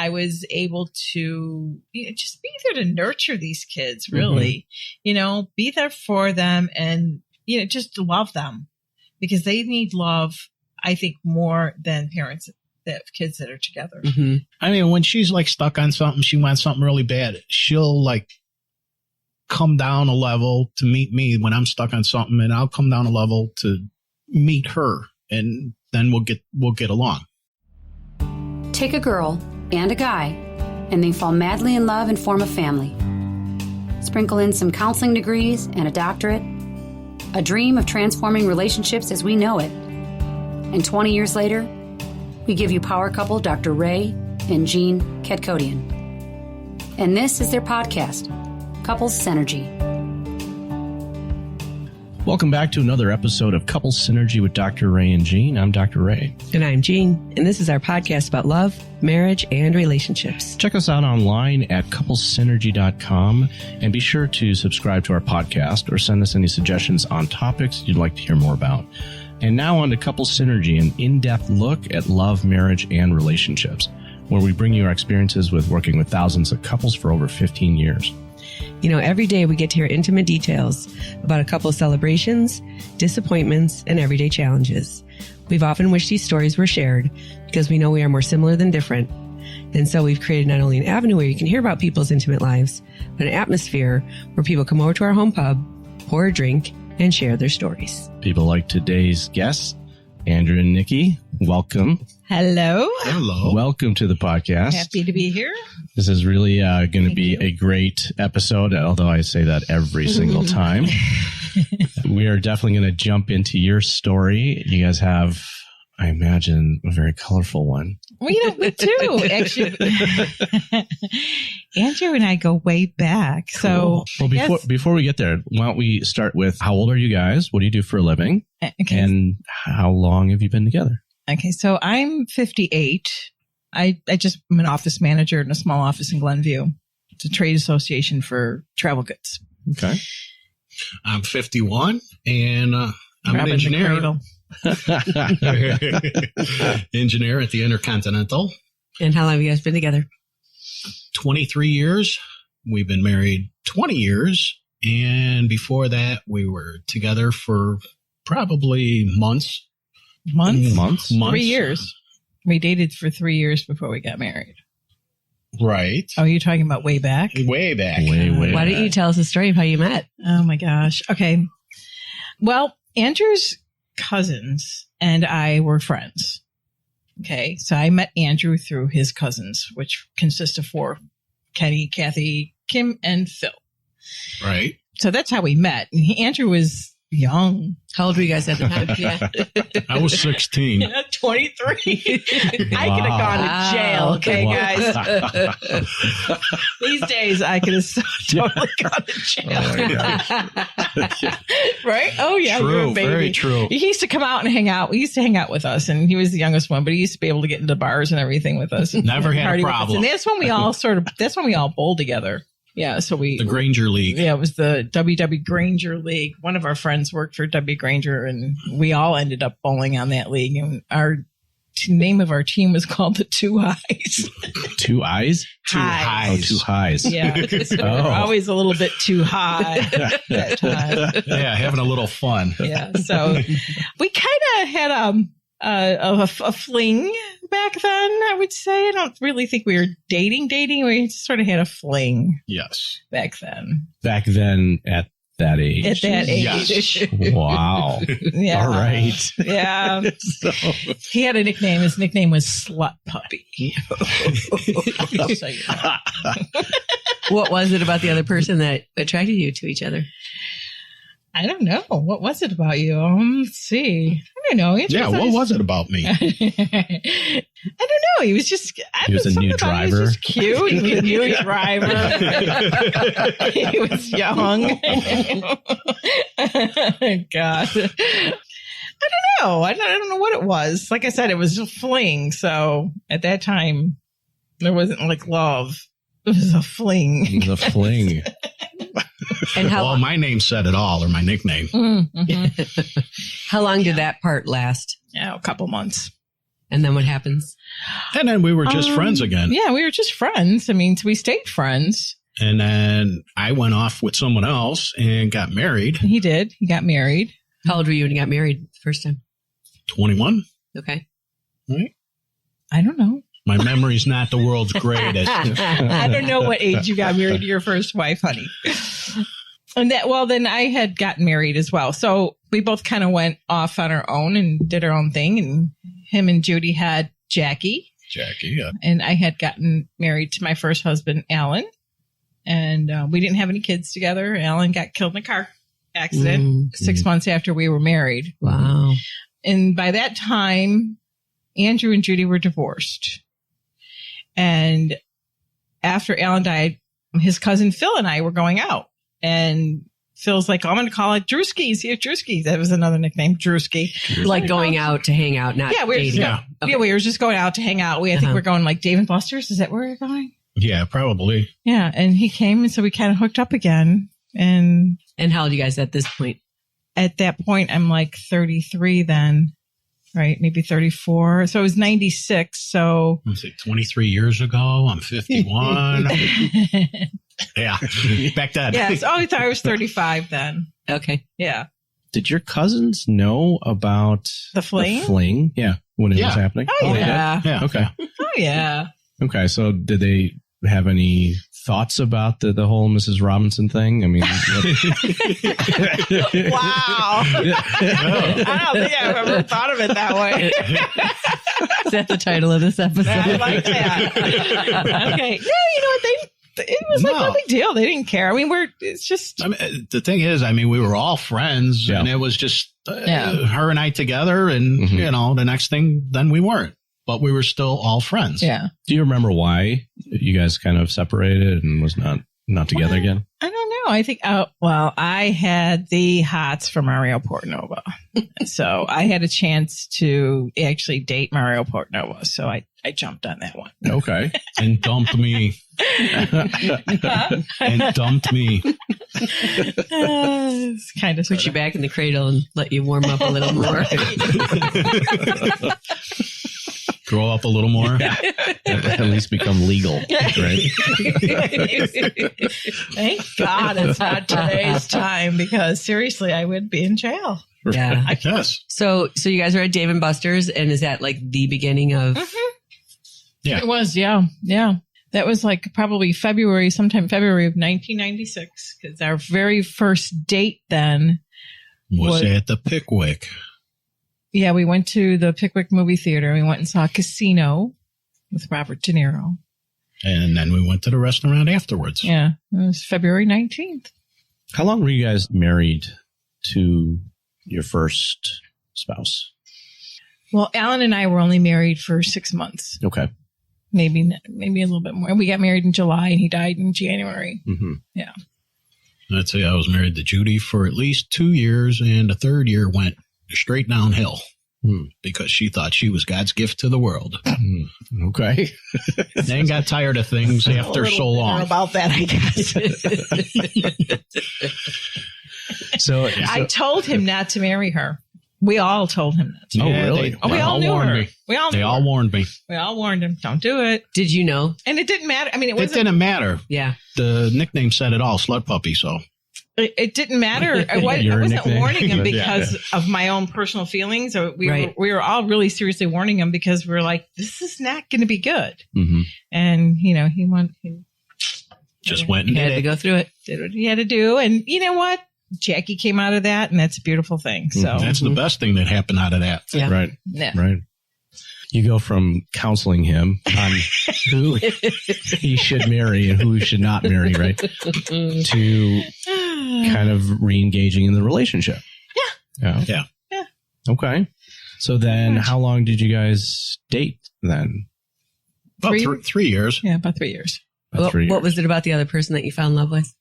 I was able to just be there to nurture these kids, really, be there for them and, just love them because they need love, I think, more than parents that have kids that are together. Mm-hmm. I mean, when she's like stuck on something, she wants something really bad, she'll like come down a level to meet me when I'm stuck on something, and I'll come down a level to meet her, and then we'll get along. Take a girl and a guy, and they fall madly in love and form a family. Sprinkle in some counseling degrees and a doctorate, a dream of transforming relationships as we know it. And 20 years later, we give you power couple Dr. Ray and Jean Kadkodian. And this is their podcast, Couples Synergy. Welcome back to another episode of Couples Synergy with Dr. Ray and Jean. I'm Dr. Ray. And I'm Jean. And this is our podcast about love, marriage, and relationships. Check us out online at couplessynergy.com and be sure to subscribe to our podcast or send us any suggestions on topics you'd like to hear more about. And now on to Couples Synergy, an in-depth look at love, marriage, and relationships, where we bring you our experiences with working with thousands of couples for over 15 years. Every day we get to hear intimate details about a couple's celebrations, disappointments, and everyday challenges. We've often wished these stories were shared because we know we are more similar than different. And so we've created not only an avenue where you can hear about people's intimate lives, but an atmosphere where people come over to our home pub, pour a drink, and share their stories. People like today's guests, Andrew and Nikki, welcome. Hello. Hello. Welcome to the podcast. Happy to be here. This is really going to be a great episode, although I say that every single time. We are definitely going to jump into your story. You guys have, I imagine, a very colorful one. Well, we do, actually. Andrew and I go way back. Cool. So, well, before we get there, why don't we start with how old are you guys? What do you do for a living? Okay. And how long have you been together? Okay, so I'm 58. I'm an office manager in a small office in Glenview. It's a trade association for travel goods. Okay. I'm 51, and I'm an engineer. Engineer at the Intercontinental. And how long have you guys been together? 23 years. We've been married 20 years. And before that, we were together for probably months. Months? 3 years. We dated for 3 years before we got married. Right. Oh, you're talking about way back? Way back. Way Why don't you tell us the story of how you met? Oh, my gosh. Okay. Well, Andrew's cousins and I were friends. Okay. So I met Andrew through his cousins, which consist of 4, Kenny, Kathy, Kim, and Phil. Right. So that's how we met. Andrew was young. How old were you guys at the time? Yeah. I was 16. 23. I could have gone to jail. Okay, guys. These days, I could have totally gone to jail. Right? Oh, yeah. True. You're a baby. Very true. He used to come out and hang out. We used to hang out with us, and he was the youngest one, but he used to be able to get into bars and everything with us. Never had a problem. And that's when we all bowled together. Yeah, so the Granger League. Yeah, it was the WW Granger League. One of our friends worked for W. Granger, and we all ended up bowling on that league. And our name of our team was called the Two Highs. Two eyes? Two highs. Oh, two highs. Yeah, so we were always a little bit too high at that time. Yeah, having a little fun. Yeah, so we kind of had a fling back then, I would say. I don't really think we were dating. We sort of had a fling. Yes. Back then. Back then at that age. At that age. Yes. Wow. Yeah. All right. Yeah. So, he had a nickname. His nickname was Slut Puppy. So, yeah. What was it about the other person that attracted you to each other? I don't know. What was it about you? Let's see. I don't know. Yeah, what was it about me? I don't know. He was just... He was a new driver. He was just cute. He was a new driver. He was young. God. I don't know. I don't know what it was. Like I said, it was a fling. So at that time, there wasn't like love. It was a fling. It was a fling. And well, my name said it all, or my nickname. Mm-hmm. How long did that part last? Yeah, a couple months. And then what happens? And then we were just friends again. Yeah, we were just friends. I mean, so we stayed friends. And then I went off with someone else and got married. He did. He got married. How old were you when you got married the first time? 21. Okay. Right? I don't know. My memory's not the world's greatest. I don't know what age you got married to your first wife, honey. And then I had gotten married as well. So we both kind of went off on our own and did our own thing. And him and Judy had Jackie. Yeah. And I had gotten married to my first husband, Alan. And we didn't have any kids together. Alan got killed in a car accident 6 months after we were married. Wow. And by that time, Andrew and Judy were divorced. And after Alan died, his cousin Phil and I were going out. And Phil's like, I'm going to call it Drewskis. Here, Drewskis. That was another nickname, Drewski. Like going out to hang out, not dating. We were just going out to hang out. I think we're going like Dave and Buster's. Is that where we're going? Yeah, probably. Yeah. And he came, and so we kind of hooked up again. And how old are you guys at this point? At that point, I'm like 33 then. Right, maybe 34. So it was 96. So Let's see, 23 years ago, I'm 51. Yeah, back then. Yes. Oh, I thought I was 35 then. Okay. Yeah. Did your cousins know about The fling? Yeah, when it was happening. Oh, yeah. Yeah. Okay. Oh, yeah. Okay. So did they have any thoughts about the whole Mrs. Robinson thing? I mean, Wow. I don't think I've ever thought of it that way. Is that the title of this episode? I like that. Okay. Yeah, you know what? It was like no big deal. They didn't care. I mean, it's just. I mean, the thing is, we were all friends, and it was just her and I together, and the next thing, then we weren't, but we were still all friends. Yeah. Do you remember why you guys kind of separated and was not together again? I don't know. I think, I had the hots for Mario Portnova. So I had a chance to actually date Mario Portnova. So I jumped on that one. Okay. And dumped me. It's kind of put you back in the cradle and let you warm up a little more. Grow up a little more. At least become legal, right? Thank God it's not today's time, because seriously, I would be in jail. Yeah. I guess. So you guys are at Dave and Buster's, and is that like the beginning of? Yeah, it was. Yeah. That was like probably sometime February of 1996, because our very first date then was at the Pickwick. Yeah, we went to the Pickwick movie theater. We went and saw Casino with Robert De Niro. And then we went to the restaurant afterwards. Yeah, it was February 19th. How long were you guys married to your first spouse? Well, Alan and I were only married for 6 months. Okay. Maybe a little bit more. We got married in July and he died in January. Mm-hmm. Yeah. I'd say I was married to Judy for at least 2 years, and the third year went straight downhill because she thought she was God's gift to the world. Okay. Then got tired of things after so long. About that, I guess. So I told him not to marry her. We all told him that. Oh, really? We all knew her. They all warned me. We all warned him. Don't do it. Did you know? And it didn't matter. I mean, it didn't matter. Yeah. The nickname said it all, Slut Puppy, so. It didn't matter. I wasn't warning him because of my own personal feelings. We were all really seriously warning him because we were like, this is not going to be good. Mm-hmm. And, he just went and had to go through it. Did what he had to do. And you know what? Jackie came out of that, and that's a beautiful thing. So that's the best thing that happened out of that. Yeah. Right. Yeah. Right. You go from counseling him on who he should marry and who he should not marry, right? To kind of re-engaging in the relationship. Yeah. Okay. So then how long did you guys date then? About 3 years. Yeah, about 3 years. What was it about the other person that you fell in love with?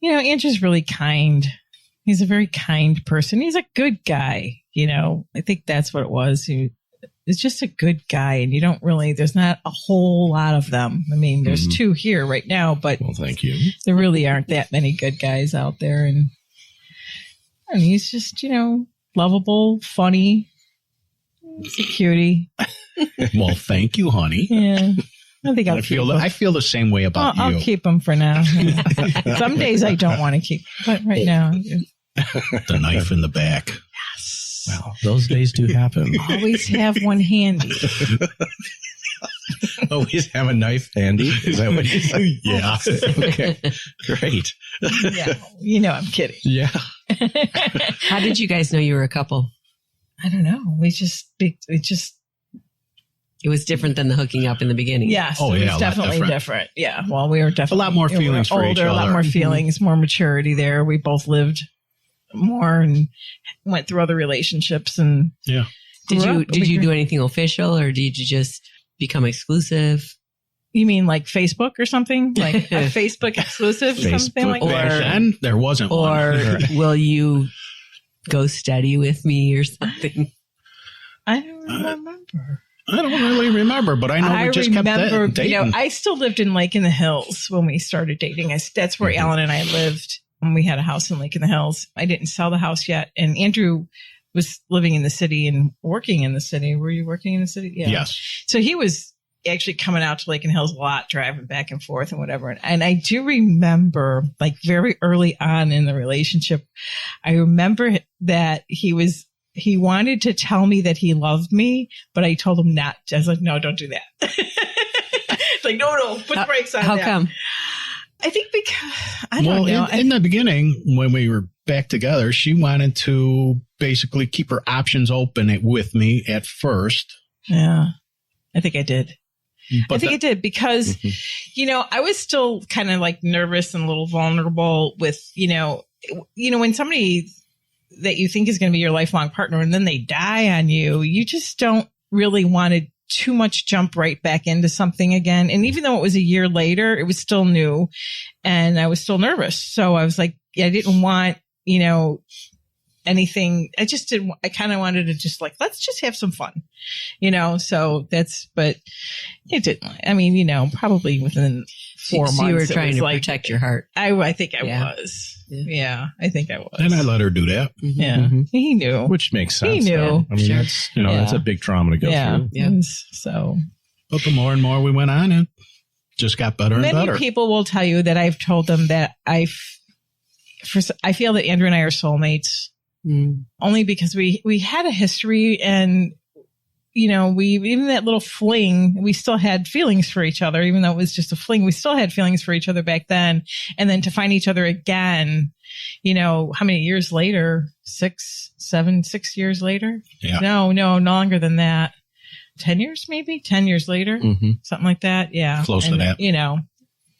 Andrew's really kind. He's a very kind person. He's a good guy. I think that's what it was. He's just a good guy, and there's not a whole lot of them. I mean, there's two here right now, but well, thank you. There really aren't that many good guys out there. And he's just, lovable, funny. He's a cutie. Well, thank you, honey. Yeah. I think I feel the same way about you. I'll keep him for now. Some days I don't want to keep, but right now. The knife in the back. Yes. Well, those days do happen. Always have one handy. Always have a knife handy. Is that what you said? Yeah. Okay. Great. Yeah. You know, I'm kidding. Yeah. How did you guys know you were a couple? I don't know. It was different than the hooking up in the beginning. Yes. Oh, it yeah, was a lot definitely different. Yeah. Well, we were definitely A lot more feelings we were for each older, a lot other. more feelings, more maturity there. We both lived more and went through other relationships and Yeah. Did you do anything official or did you just become exclusive? You mean like Facebook or something? Like a Facebook exclusive or something like Back that? then, there wasn't one. Or will you go steady with me or something? I don't remember. I don't really remember, but I know we just kept dating. You know, I still lived in Lake in the Hills when we started dating. That's where Alan and I lived when we had a house in Lake in the Hills. I didn't sell the house yet. And Andrew was living in the city and working in the city. Were you working in the city? Yeah. Yes. So he was actually coming out to Lake in the Hills a lot, driving back and forth and whatever. And I do remember, like, very early on in the relationship, I remember that he wanted to tell me that he loved me, but I told him not. I was like, no, don't do that. It's like, no, put the brakes on How that. come? I think because, I don't know. In the beginning, when we were back together, she wanted to basically keep her options open with me at first. Yeah, I think I did. But I think I did because, you know, I was still kind of like nervous and a little vulnerable with, you know, when somebody that you think is going to be your lifelong partner and then they die on you, you just don't really want to too much jump right back into something again. And even though it was a year later, it was still new and I was still nervous. So I was like, I didn't want, you know, anything. I just didn't, I kind of wanted to just like, let's just have some fun, you know? So but it didn't, I mean, you know, probably within 4 months. So you were trying to like, protect your heart. I think I was. Yeah, I think I was. And I let her do that. Yeah. Mhm. He knew. Which makes sense. He knew. though. I mean, Sure. that's, that's a big trauma to go through. Yeah. So But the more and more we went on, it just got better and many better. people will tell you that I've told them that I feel that Andrew and I are soulmates. Only because we had a history and, you know, even that little fling, we still had feelings for each other, even though it was just a fling, we still had feelings for each other back then. And then to find each other again, you know, how many years later? 6 years later? Yeah. No longer than that. 10 years, maybe 10 years later, something like that. Yeah. Close to that. You know,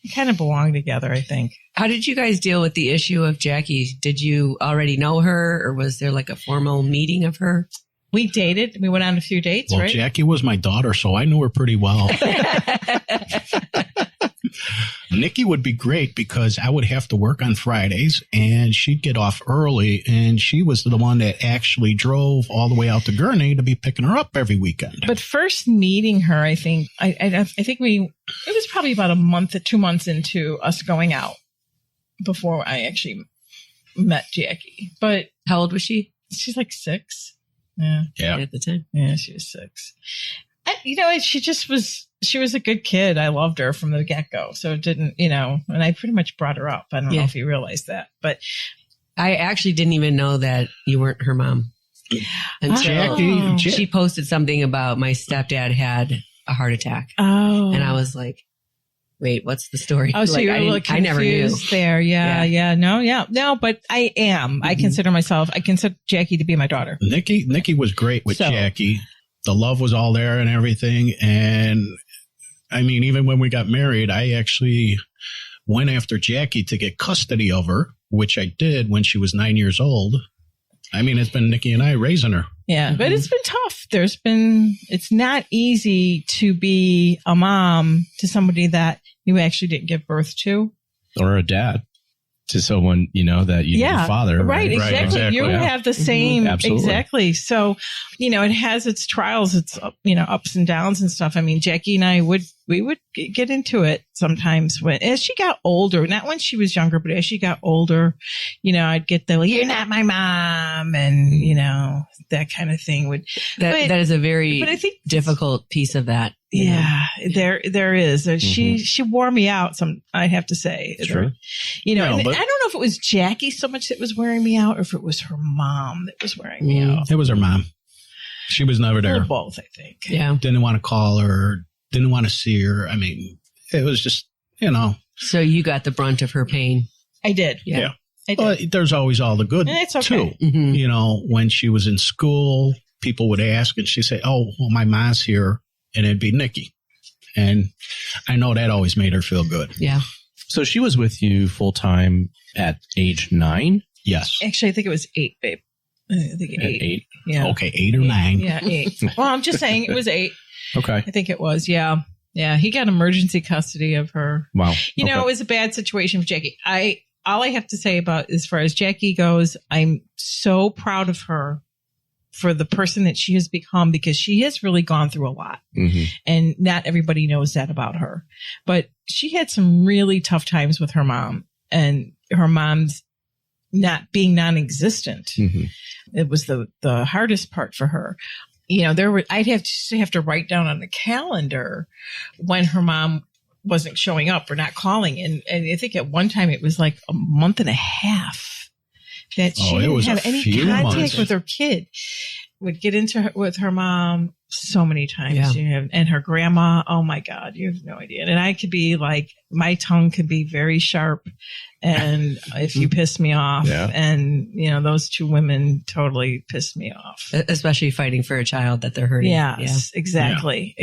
we kind of belong together, I think. How did you guys deal with the issue of Jackie? Did you already know her or was there like a formal meeting of her? We dated. We went on a few dates, Well, right? Jackie was my daughter, so I knew her pretty well. Nikki would be great because I would have to work on Fridays and she'd get off early, and she was the one that actually drove all the way out to Gurney to be picking her up every weekend. But first meeting her, I think it was probably about a month or 2 months into us going out before I actually met Jackie. But How old was she she's like 6. Yeah. at the time? Yeah, she was 6. You know, she was a good kid. I loved her from the get-go. So it didn't, you know, and I pretty much brought her up. I don't know if you realized that, but I actually didn't even know that you weren't her mom until she posted something about my stepdad had a heart attack. Oh. And I was like, wait, what's the story? Oh, so you're a little confused I never knew. there. Yeah. No, but I am. I consider Jackie to be my daughter. Nikki was great with Jackie. The love was all there and everything. And I mean, even when we got married, I actually went after Jackie to get custody of her, which I did when she was 9 years old. I mean, it's been Nikki and I raising her. Yeah, but it's been tough. It's not easy to be a mom to somebody that you actually didn't give birth to. Or a dad. to someone, that you need a father. Right. Exactly. You have the same. Absolutely. Exactly. So, it has its trials, its, ups and downs and stuff. I mean, Jackie and I would get into it sometimes as she got older, not when she was younger, but as she got older, I'd get you're not my mom. And, that kind of thing that is a very difficult piece of that. Yeah, there is. She wore me out. I have to say, sure. And I don't know if it was Jackie so much that was wearing me out, or if it was her mom that was wearing me out. It was her mom. She was never there. Or both, I think. Yeah, didn't want to call her, didn't want to see her. I mean, it was just So you got the brunt of her pain. I did. Yeah. I did. But there's always all the good and it's okay. too. Mm-hmm. When she was in school, people would ask, and she'd say, "Oh, well, my mom's here." And it'd be Nikki. And I know that always made her feel good. Yeah. So she was with you full time at age 9? Yes. Actually, I think it was 8, babe. I think 8. 8? Yeah. Okay, 8 or 9. Yeah, 8. Well, I'm just saying it was 8. Okay. I think it was. Yeah. Yeah. He got emergency custody of her. Wow. It was a bad situation for Jackie. All I have to say about as far as Jackie goes, I'm so proud of her for the person that she has become, because she has really gone through a lot. Mm-hmm. And not everybody knows that about her. But she had some really tough times with her mom, and her mom's not being non-existent. Mm-hmm. It was the hardest part for her. I'd have to write down on a calendar when her mom wasn't showing up or not calling. And I think at one time it was like a month and a half that she didn't have any contact with her kid. Would get into with her mom so many times. Yeah. And her grandma, oh my God, you have no idea. And I could be like, my tongue could be very sharp. And if you piss me off, and those two women totally pissed me off. Especially fighting for a child that they're hurting. Yes, exactly.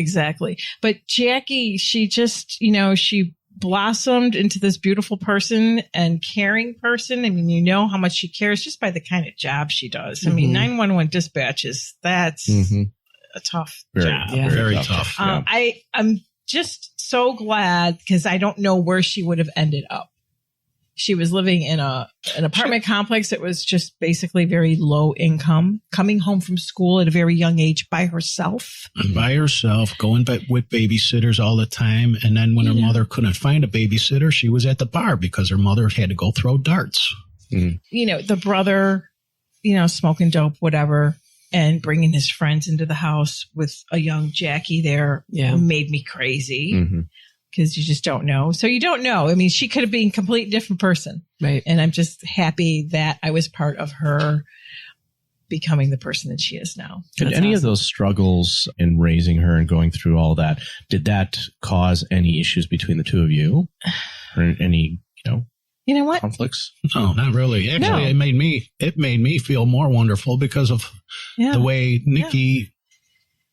But Jackie, she just, she blossomed into this beautiful person and caring person. I mean, how much she cares just by the kind of job she does. I mean, 911 dispatches, that's a tough job. Yeah. Very tough. I'm just so glad, because I don't know where she would have ended up. She was living in an apartment complex that was just basically very low income, coming home from school at a very young age by herself. Going with babysitters all the time. And then when her mother couldn't find a babysitter, she was at the bar because her mother had to go throw darts. Mm. The brother, smoking dope, whatever, and bringing his friends into the house with a young Jackie there made me crazy. Mm-hmm. Because you just don't know. So you don't know. I mean, she could have been a completely different person. Right. And I'm just happy that I was part of her becoming the person that she is now. Did any of those struggles in raising her and going through all that, did that cause any issues between the two of you? Or any, you know what? conflicts? No, not really. Actually, it made me feel more wonderful because of the way Nikki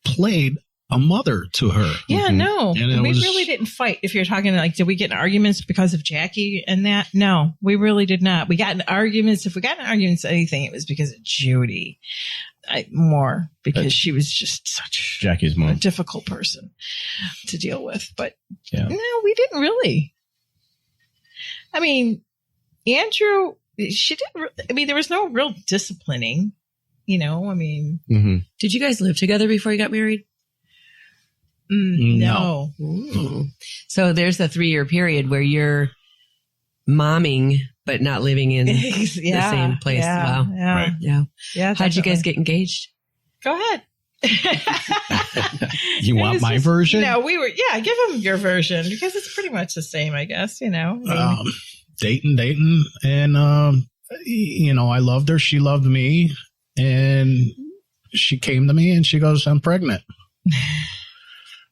played a mother to her. Yeah, no. And we really didn't fight. If you're talking like, did we get in arguments because of Jackie and that? No, we really did not. We got in arguments. If we got in arguments, anything, it was because of Judy. More because she was just such Jackie's mom. A difficult person to deal with. But no, we didn't really. I mean, Andrew, she didn't. I mean, there was no real disciplining. Mm-hmm. Did you guys live together before you got married? No. Ooh. So there's a 3-year period where you're momming, but not living in the same place. Yeah, wow. Yeah. Right. Yeah. How'd you guys get engaged? Go ahead. You want my version? No, give him your version because it's pretty much the same, I guess, Dating. And, I loved her. She loved me. And she came to me and she goes, "I'm pregnant."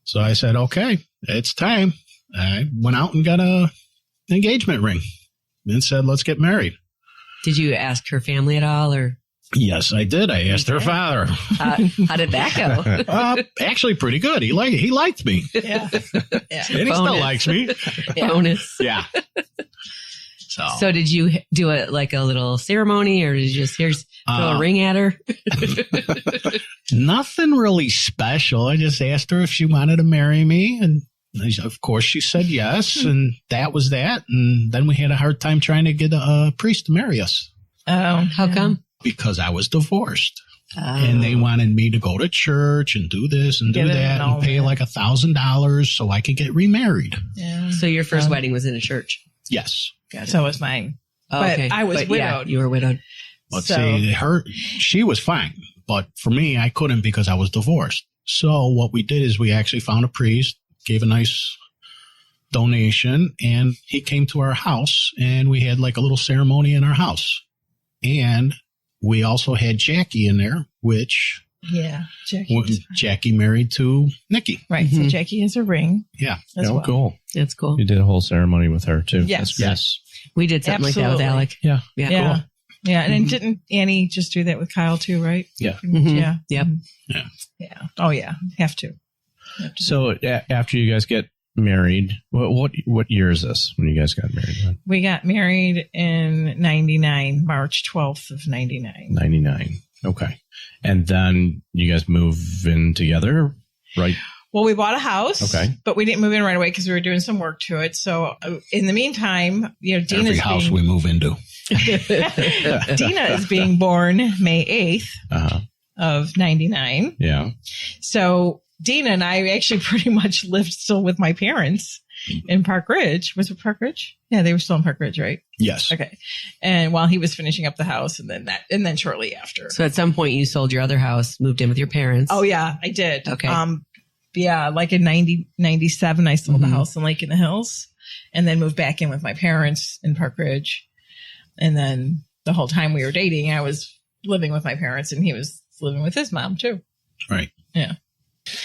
So I said, "Okay, it's time." I went out and got an engagement ring and said, "Let's get married." Did you ask her family at all, or? Yes, I did. I asked her father. How did that go? Actually, pretty good. He liked me. Yeah. And he still likes me. Bonus. Yeah. So did you do a little ceremony, or did you just throw a ring at her? Nothing really special. I just asked her if she wanted to marry me, and Of course, she said yes, and that was that. And then we had a hard time trying to get a priest to marry us. Oh, how come? Because I was divorced. And they wanted me to go to church and do this and do that and pay like $1,000 so I could get remarried. Yeah. So your first wedding was in a church? Yes. So was mine. But I was widowed. Yeah, you were widowed. Let's see, she was fine. But for me, I couldn't because I was divorced. So what we did is we actually found a priest, gave a nice donation, and he came to our house, and we had like a little ceremony in our house. And we also had Jackie in there, which Jackie married to Nikki. Right. So Jackie has a ring. Yeah. Cool. That's cool. You did a whole ceremony with her too. Yes. Yes. We did something like that with Alec. Yeah. Yeah. Yeah. Cool. Yeah. And then didn't Annie just do that with Kyle too, right? Yeah. Yeah. Yep. Yeah. Yeah. Oh yeah. Have to. So after you guys get married, what year is this when you guys got married? We got married in 99, March 12th of 99. 99. Okay. And then you guys move in together, right? Well, we bought a house, okay, but we didn't move in right away because we were doing some work to it. So in the meantime, Dina's every house we move into. Dina is being born May 8th of 99. Yeah. So Dina and I actually pretty much lived still with my parents in Park Ridge. Was it Park Ridge? Yeah, they were still in Park Ridge, right? Yes. Okay. And while he was finishing up the house, and then shortly after. So at some point you sold your other house, moved in with your parents. Oh yeah, I did. Okay. Yeah, like in 97, I sold the house in Lake in the Hills, and then moved back in with my parents in Park Ridge. And then the whole time we were dating, I was living with my parents, and he was living with his mom too. Right. Yeah.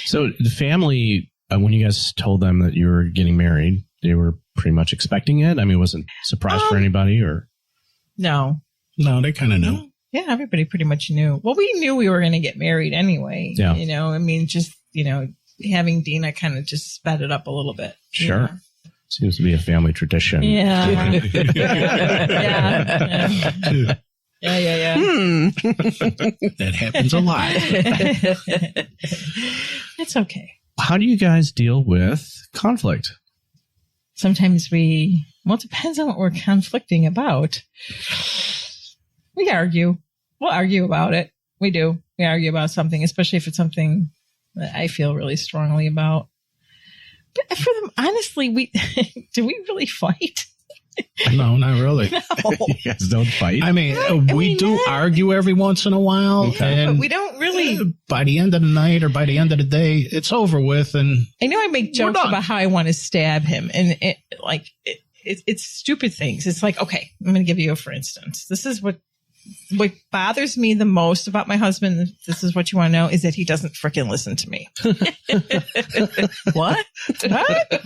So the family, when you guys told them that you were getting married, they were pretty much expecting it? I mean, it wasn't a surprise for anybody, or? No, they kind of knew. Yeah, everybody pretty much knew. Well, we knew we were going to get married anyway. Yeah. I mean, just, having Dina kind of just sped it up a little bit. Sure. Yeah. Seems to be a family tradition. Yeah. Yeah. That happens a lot. It's okay. How do you guys deal with conflict? Sometimes it depends on what we're conflicting about. We argue. We'll argue about it. We do. We argue about something, especially if it's something that I feel really strongly about. But for them, honestly, do we really fight? No, not really. No. You guys don't fight? I mean, we do argue every once in a while. Okay. And but we don't really. By the end of the night or by the end of the day, it's over with. And I know I make jokes about how I want to stab him. And it's stupid things. It's like, okay, I'm going to give you a for instance. This is what bothers me the most about my husband. This is what you want to know, is that he doesn't freaking listen to me. What?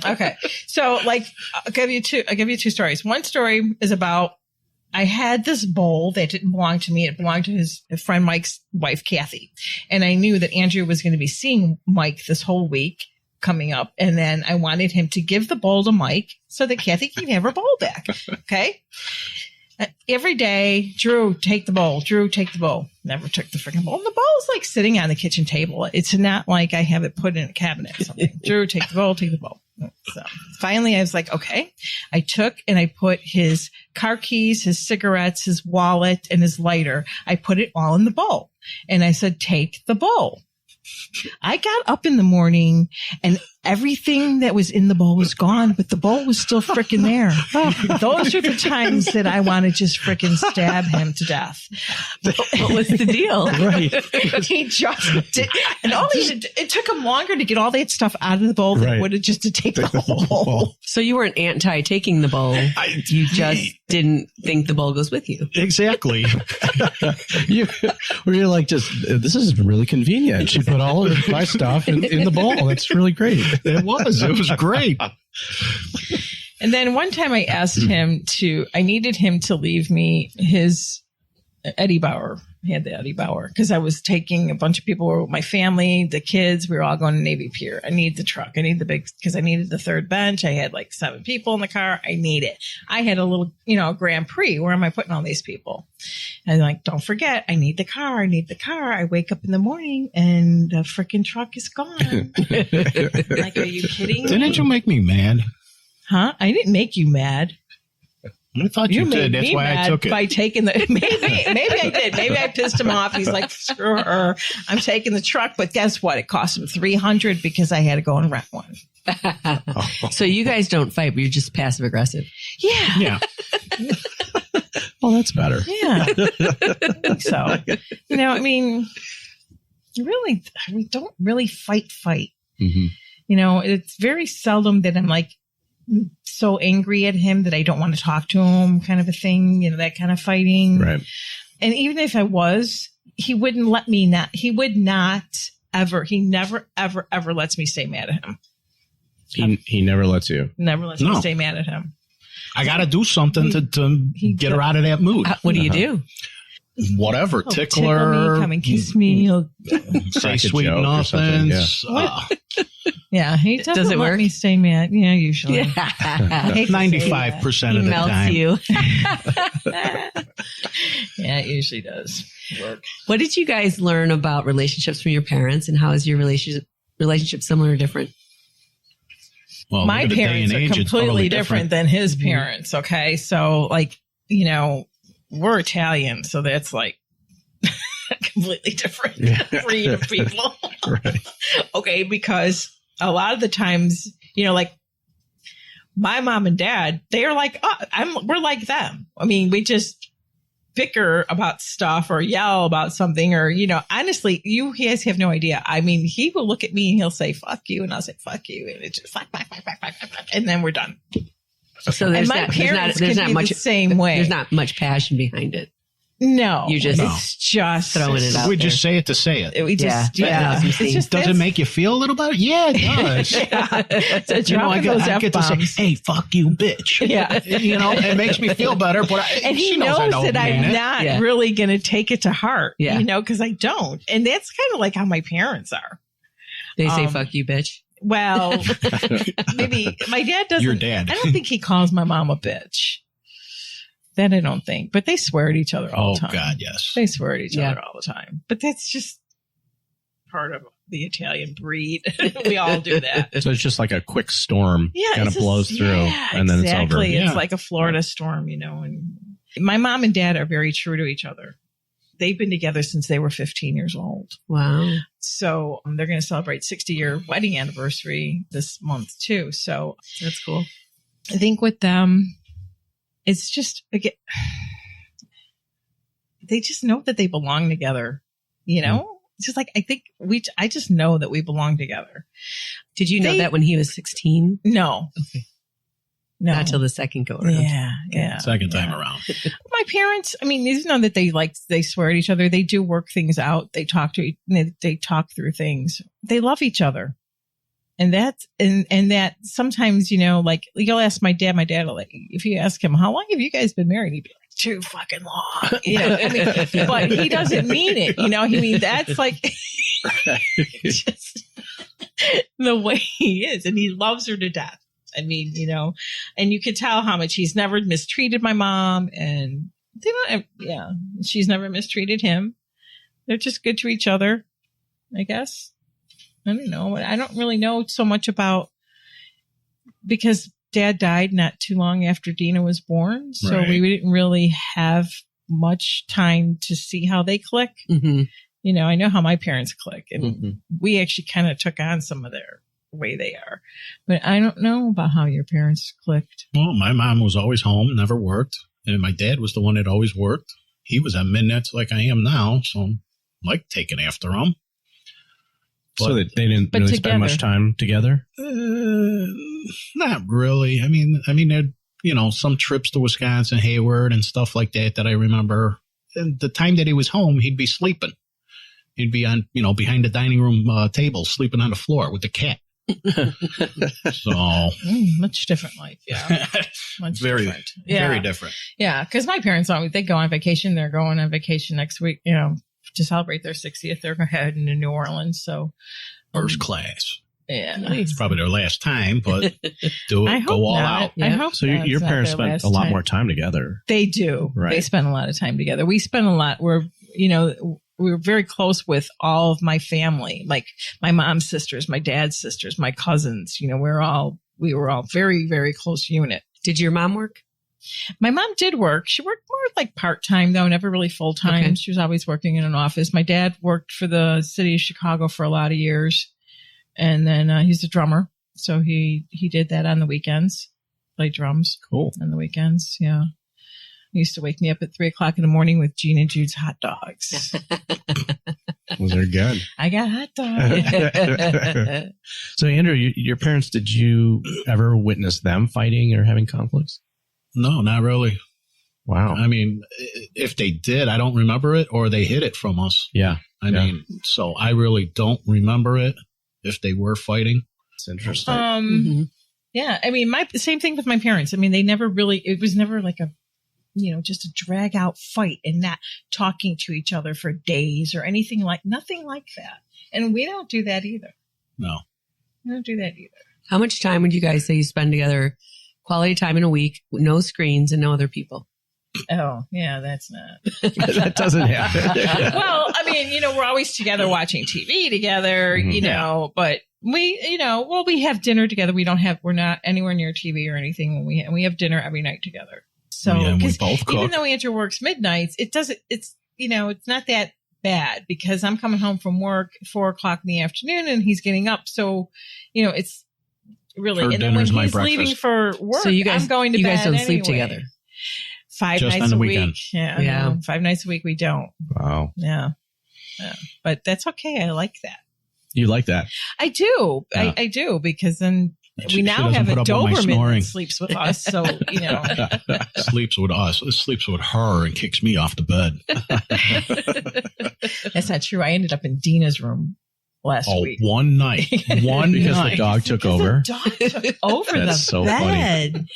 Okay. So I'll give you two stories. One story is about, I had this bowl that didn't belong to me. It belonged to his friend Mike's wife, Kathy. And I knew that Andrew was going to be seeing Mike this whole week coming up. And then I wanted him to give the bowl to Mike so that Kathy can have her bowl back. Okay. Every day, Drew, take the bowl. Drew, take the bowl. Never took the freaking bowl. And the bowl is like sitting on the kitchen table. It's not like I have it put in a cabinet or something. Drew, take the bowl, take the bowl. So finally I was like, okay. I took and I put his car keys, his cigarettes, his wallet, and his lighter. I put it all in the bowl. And I said, take the bowl. I got up in the morning and everything that was in the bowl was gone, but the bowl was still freaking there. Those are the times that I want to just freaking stab him to death. What was the deal? right. He just did. And it took him longer to get all that stuff out of the bowl than it would have just to take the whole bowl. So you weren't anti-taking the bowl. You just didn't think the bowl goes with you. Exactly. You're like, this is really convenient. She put all of my stuff in the bowl. That's really great. It was great. And then one time I asked him I needed him to leave me his Eddie Bauer I had the Eddie Bauer because I was taking a bunch of people, my family, the kids. We were all going to Navy Pier. I need the truck. I need the big, because I needed the third bench. I had like 7 people in the car. I need it. I had a little, Grand Prix. Where am I putting all these people? And like, don't forget, I need the car. I need the car. I wake up in the morning and the freaking truck is gone. Like, are you kidding me? Didn't you make me mad? Huh? I didn't make you mad. I thought you did. That's why I took it. By taking the maybe I did. Maybe I pissed him off. He's like, screw her. I'm taking the truck. But guess what? It cost him $300 because I had to go and rent one. So you guys don't fight, but you're just passive aggressive. Yeah. Well, that's better. Yeah. I think so. Really, we don't really fight. Mm-hmm. It's very seldom that I'm like so angry at him that I don't want to talk to him, kind of a thing, that kind of fighting. Right. And even if I was, he wouldn't let me not. He would not ever. He never, ever, ever lets me stay mad at him. He never lets you. Never lets me stay mad at him. I got to do something to get her out of that mood. What do you do? Whatever, He'll tickle her, me, come and kiss me. He'll say sweet nothings. Yeah, he doesn't let work? me stay mad. Yeah, usually. Yeah. 95% of the melts time. you. Yeah, it usually does work. What did you guys learn about relationships from your parents, and how is your relationship similar or different? Well, My look at the day parents and are age, it's completely totally different than his parents. Okay, so we're Italian, so that's like completely different breed of people. Right. Okay, because a lot of the times, like my mom and dad, they are like, we're like them. I mean, we just bicker about stuff or yell about something, or honestly, you guys have no idea. I mean, he will look at me and he'll say "fuck you," and I'll say "fuck you," and it's just fuck, and then we're done. So and my parents can be the same way. There's not much passion behind it. No, it's just throwing it out. We there. just say it to say it. We just It's just Does it make you feel a little better? Yeah, it does. So I get to say, "Hey, fuck you, bitch." Yeah, it makes me feel better. But and he knows that I'm not really going to take it to heart. Yeah, because I don't, and that's kind of like how my parents are. They say "fuck you, bitch." Well, maybe my dad doesn't. Your dad. I don't think he calls my mom a bitch. That I don't think, but they swear at each other all the time. Oh God, yes. They swear at each other all the time. But that's just part of the Italian breed. We all do that. So it's just like a quick storm, kind of blows through, and then it's over. It's like a Florida storm, And my mom and dad are very true to each other. They've been together since they were 15 years old. Wow. So they're going to celebrate 60-year wedding anniversary this month too. So that's cool. I think with them, it's just, again, they just know that they belong together, It's just like, I just know that we belong together. Did you know that when he was 16? No. Okay. No. Not till the second go around. Yeah. Second time around. My parents, I mean, even though that they swear at each other, they do work things out. They talk they talk through things. They love each other. And that's, and that sometimes, like you'll ask my dad, like, if you ask him, how long have you guys been married? He'd be like, too fucking long. But he doesn't mean it. He means that's like just the way he is. And he loves her to death. I mean, and you could tell how much he's never mistreated my mom, and she's never mistreated him. They're just good to each other, I guess. I don't know. I don't really know so much about, because Dad died not too long after Dina was born. So we didn't really have much time to see how they click. Mm-hmm. I know how my parents click, and we actually kind of took on some of their way they are. But I don't know about how your parents clicked. Well, my mom was always home, never worked. And my dad was the one that always worked. He was at midnights like I am now. So I'm like taking after him. But, so they didn't really spend much time together? Not really. I mean, there'd, some trips to Wisconsin, Hayward and stuff like that I remember. And the time that he was home, he'd be sleeping. He'd be on, behind the dining room table, sleeping on the floor with the cat. So much different life. Yeah. Much very, different. Yeah. very different. Yeah. Cause my parents they go on vacation. They're going on vacation next week, to celebrate their 60th. They're heading to New Orleans. So First class. yeah. It's probably their last time, but go all out. I hope So that's your not parents their spent last a lot time. more time together. They do. Right. They spend a lot of time together. We spend a lot. We were very close with all of my family, like my mom's sisters, my dad's sisters, my cousins. We were all very, very close unit. Did your mom work? My mom did work. She worked more like part-time though, never really full-time. Okay. She was always working in an office. My dad worked for the city of Chicago for a lot of years. And then he's a drummer. So he did that on the weekends, played drums. Cool. On the weekends. Yeah. He used to wake me up at 3:00 in the morning with Gene and Jude's hot dogs. Those are good. I got hot dogs. So, Andrew, your parents, did you ever witness them fighting or having conflicts? No, not really. Wow. I mean, if they did, I don't remember it, or they hid it from us. Yeah. I mean, so I really don't remember it if they were fighting. It's interesting. Yeah. I mean, same thing with my parents. I mean, it was never like just a drag out fight and not talking to each other for days or nothing like that. And we don't do that either. No. We don't do that either. How much time would you guys say you spend together? Quality time in a week, no screens and no other people. Oh, yeah, that's not. That doesn't happen. Well, I mean, we're always together watching TV together, but we have dinner together. We're not anywhere near TV or anything. We have dinner every night together. So, we both cook. Even though Andrew works midnights, it's not that bad because I'm coming home from work 4:00 in the afternoon and he's getting up. So, it's really, Her and then when dinner's my he's breakfast. leaving for work, So you guys, I'm going to you bed guys don't anyway. sleep together. 5 Just nights on the a weekend. week. Yeah. Yeah. No, 5 nights a week we don't. Wow. Yeah. But that's okay. I like that. You like that? I do. Yeah. I do because then She we now doesn't have a put up with my Doberman snoring. that sleeps with us. So, Sleeps with us. Sleeps with her and kicks me off the bed. that's not true. I ended up in Dina's room last week. One night. One Because night. the dog took over. The dog took over the That's so funny. bed.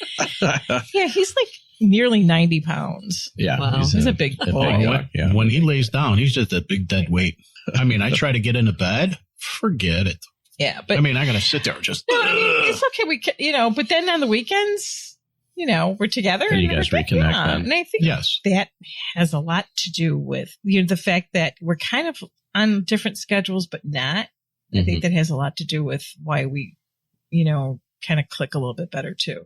Yeah, he's like nearly 90 pounds. Yeah. Wow. He's a big boy. dog, yeah. When he lays down, he's just a big dead weight. I mean, I try to get into bed. Forget it. Yeah, but I mean, I got to sit there just. no, I mean, it's okay. But then on the weekends, we're together. And you guys we're- reconnect yeah. then. And I think Yes. that has a lot to do with the fact that we're kind of on different schedules, but not. I think that has a lot to do with why we, kind of click a little bit better too.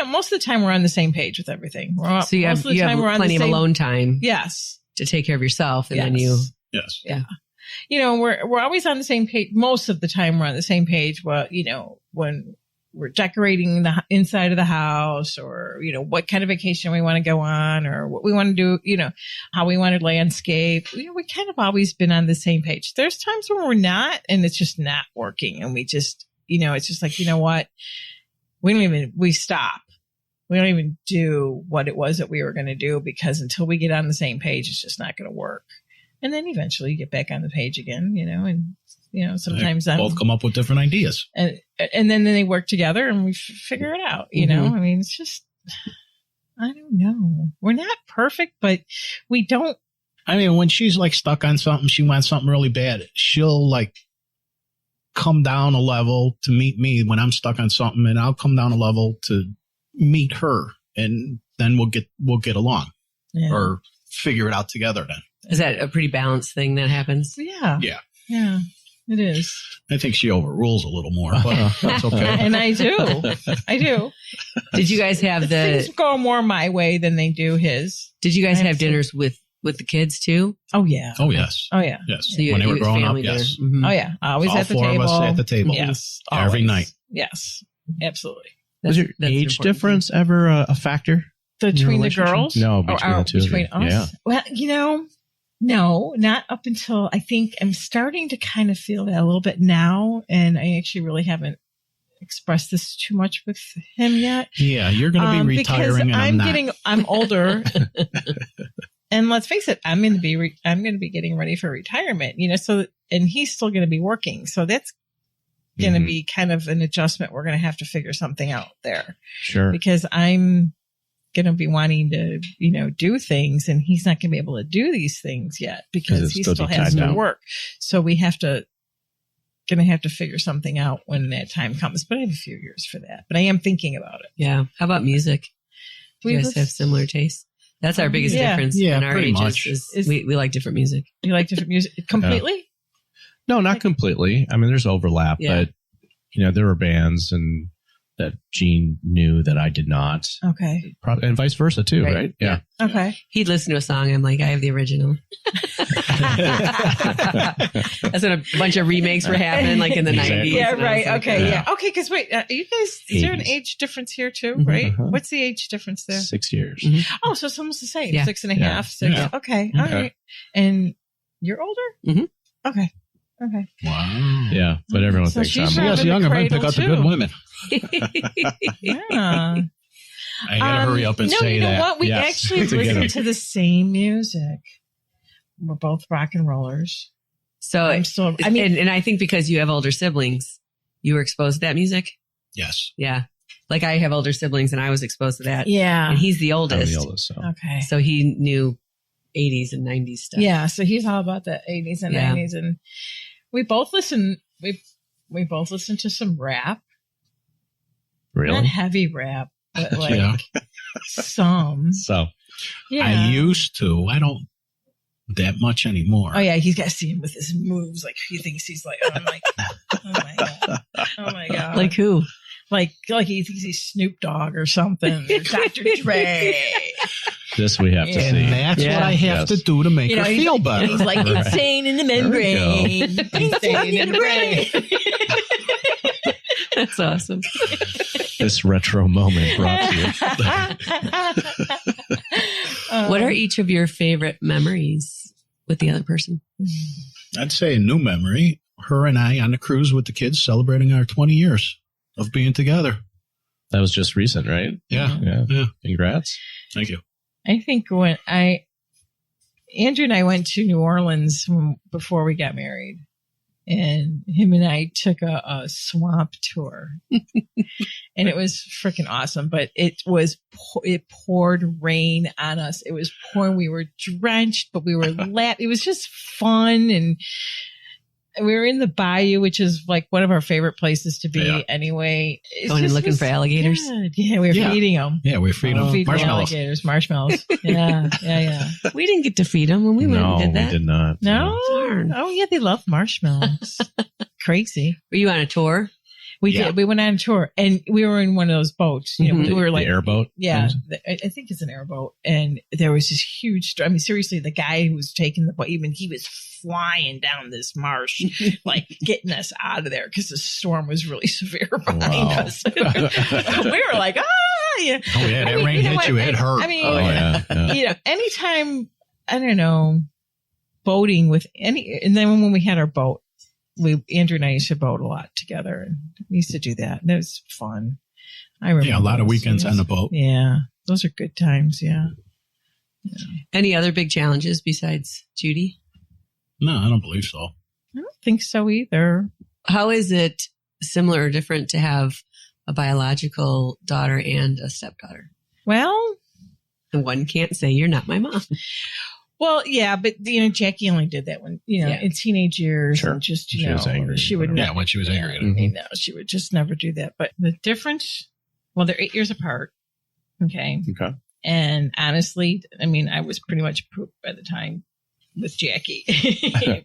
Most of the time we're on the same page with everything. So you have we're on plenty the of same, alone time Yes. to take care of yourself. And then Yes. Yes. We're always on the same page. Most of the time we're on the same page. Well, when we're decorating the inside of the house or, what kind of vacation we want to go on or what we want to do, how we want to landscape. We kind of always been on the same page. There's times when we're not and it's just not working. And we just, it's just like, what? We stop. We don't even do what it was that we were going to do because until we get on the same page, it's just not going to work. And then eventually you get back on the page again, and, sometimes They both come up with different ideas. and then they work together and we figure it out, I mean, it's just, I don't know. We're not perfect, but we don't. I mean, when she's like stuck on something, she wants something really bad. She'll like come down a level to meet me when I'm stuck on something, and I'll come down a level to meet her, and then we'll get along or figure it out together. Then is that a pretty balanced thing that happens? Yeah. Yeah. It is. I think she overrules a little more, but that's okay. And I do. Did you guys have Things go more my way than they do his. Did you guys have dinners with the kids too? Oh, yeah. Oh, yes. Oh, yeah. Yes. So When they were it was growing up, family yes. dinner. Mhm. Oh, yeah. Always All at the four table. of us at the table. Yes. Every always. night. Yes. Absolutely. Was your That's an age important difference ever a factor? Between the relationship? girls? No, between the two of Between you. us? Yeah. Well, no, not up until I think I'm starting to kind of feel that a little bit now. And I actually really haven't expressed this too much with him yet. Yeah, you're going to be retiring, and I'm not. I'm older. And let's face it, I'm going to be getting ready for retirement, so, and he's still going to be working. So that's going to be kind of an adjustment. We're going to have to figure something out there. Sure. Because I'm going to be wanting to, do things, and he's not going to be able to do these things yet because he still has to work. So we going to have to figure something out when that time comes. But I have a few years for that. But I am thinking about it. Yeah. How about music? Do you guys have similar tastes? That's our biggest difference in our ages. We like different music. You like different music completely? No, not completely. I mean, there's overlap, but there were bands and that Gene knew that I did not. Okay. Probably, and vice versa too, right? Yeah. Okay. He'd listen to a song. I'm like, I have the original. That's when a bunch of remakes were happening, like in the 90s. Yeah, right. Okay. Yeah. Okay. Because wait, you guys, is there an age difference here too? Right. What's the age difference there? 6 years. Oh, so it's almost the same. Yeah. 6.5. Yeah. 6. Yeah. Okay. All right. And you're older? Okay. Wow. Yeah, but everyone thinks I'm yes, younger men pick out the good women. Yeah. I gotta hurry up and say that. You know what? We actually listen to the same music. We're both rock and rollers. So, and I think because you have older siblings, you were exposed to that music? Yes. Yeah. Like I have older siblings and I was exposed to that. Yeah. And he's the oldest. I'm the oldest, so. Okay. So he knew 80s and 90s stuff. Yeah. So he's all about the 80s and 90s. And we both listen to some rap. Really? Not heavy rap, but like some. So I used to. I don't that much anymore. Oh yeah, he's got to see him with his moves. Like he thinks he's like, oh my god. Like who? Like he thinks he's Snoop Dogg or something. Or Dr. Dre. This we have to see. And that's what I have to do to make her feel better. He's like insane in the membrane. Insane in the brain. That's awesome. This retro moment brought to you. What are each of your favorite memories with the other person? I'd say a new memory. Her and I on the cruise with the kids celebrating our 20 years of being together. That was just recent, right? Yeah. Congrats. Thank you. I think when Andrew and I went to New Orleans before we got married, and him and I took a swamp tour, and it was freaking awesome. But it poured rain on us. It was pouring. We were drenched, but we were it was just fun, and we were in the bayou, which is like one of our favorite places to be anyway. Going and looking for alligators? Good. Yeah, we were feeding them. Yeah, we were feeding them marshmallows. Yeah. We didn't get to feed them when we went and did that. No, we did not. No? Oh, yeah, they love marshmallows. Crazy. Were you on a tour? We did. We went on a tour, and we were in one of those boats. You know, we were like the airboat. Yeah, I think it's an airboat. And there was this huge. I mean, seriously, the guy who was taking the boat, even he was flying down this marsh, like getting us out of there because the storm was really severe behind us. We were like, yeah. Oh yeah, that rain hit you. It hurt. I mean, anytime I don't know, boating with and then when we had our boat. Andrew and I used to boat a lot together, and we used to do that. That was fun. I remember. Yeah, a lot of weekends on the boat. Yeah, those are good times. Yeah. Any other big challenges besides Judy? No, I don't believe so. I don't think so either. How is it similar or different to have a biological daughter and a stepdaughter? Well, and one can't say you're not my mom. Well, yeah, but Jackie only did that when in teenage years, and just she was angry. She would when she was angry. She would just never do that. But the difference, well, they're 8 years apart. Okay. And honestly, I mean, I was pretty much pooped by the time with Jackie.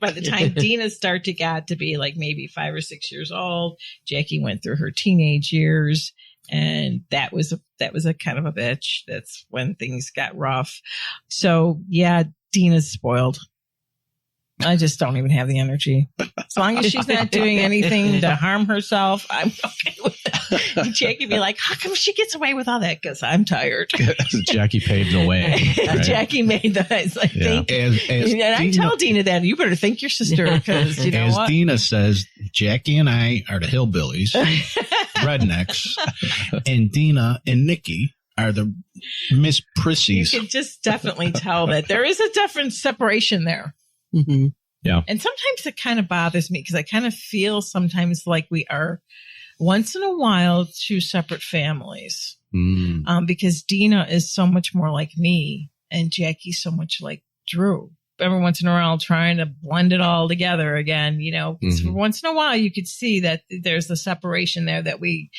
By the time Dina started to get to be like maybe 5 or 6 years old, Jackie went through her teenage years. And that was a kind of a bitch. That's when things got rough. So yeah, Dina's spoiled. I just don't even have the energy. As long as she's not doing anything to harm herself, I'm okay with it. Jackie be like, how come she gets away with all that? Because I'm tired. Jackie paved the way. Right? Jackie made the. It's like, thank you. And I tell Dina that you better thank your sister because you know what? As Dina says, Jackie and I are the hillbillies, rednecks, and Dina and Nikki are the Miss Prissies. You can just definitely tell that there is a different separation there. Mm-hmm. Yeah. And sometimes it kind of bothers me because I kind of feel sometimes like we are once in a while two separate families. Because Dina is so much more like me and Jackie's so much like Drew. Every once in a while trying to blend it all together again, you know, for once in a while you could see that there's the separation there, that we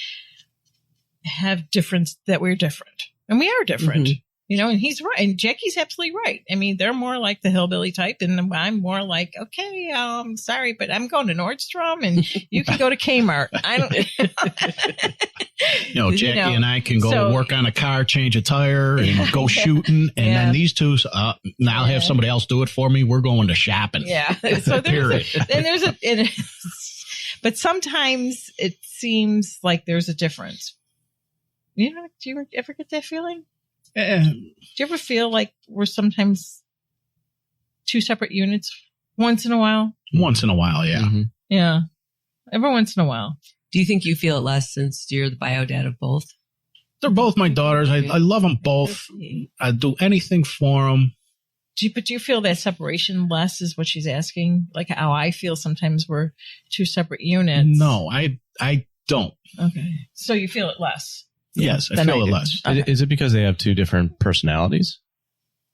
have difference, that we're different and we are different, you know, and he's right. And Jackie's absolutely right. I mean, they're more like the hillbilly type and I'm more like, okay, sorry, but I'm going to Nordstrom and you can go to Kmart. I don't, you know, Jackie and I can go work on a car, change a tire and go shooting. And then these two, now have somebody else do it for me. We're going to shopping. Yeah. So but sometimes it seems like there's a difference. You know, do you ever get that feeling? Do you ever feel like we're sometimes two separate units once in a while? Once in a while, yeah. Yeah. Every once in a while. Do you think you feel it less since you're the bio dad of both? They're both my daughters. I love them both. I'd do anything for them. But do you feel that separation less is what she's asking? Like how I feel sometimes we're two separate units. No, I don't. Okay. So you feel it less? Yes, I feel it less. Okay. Is it because they have two different personalities?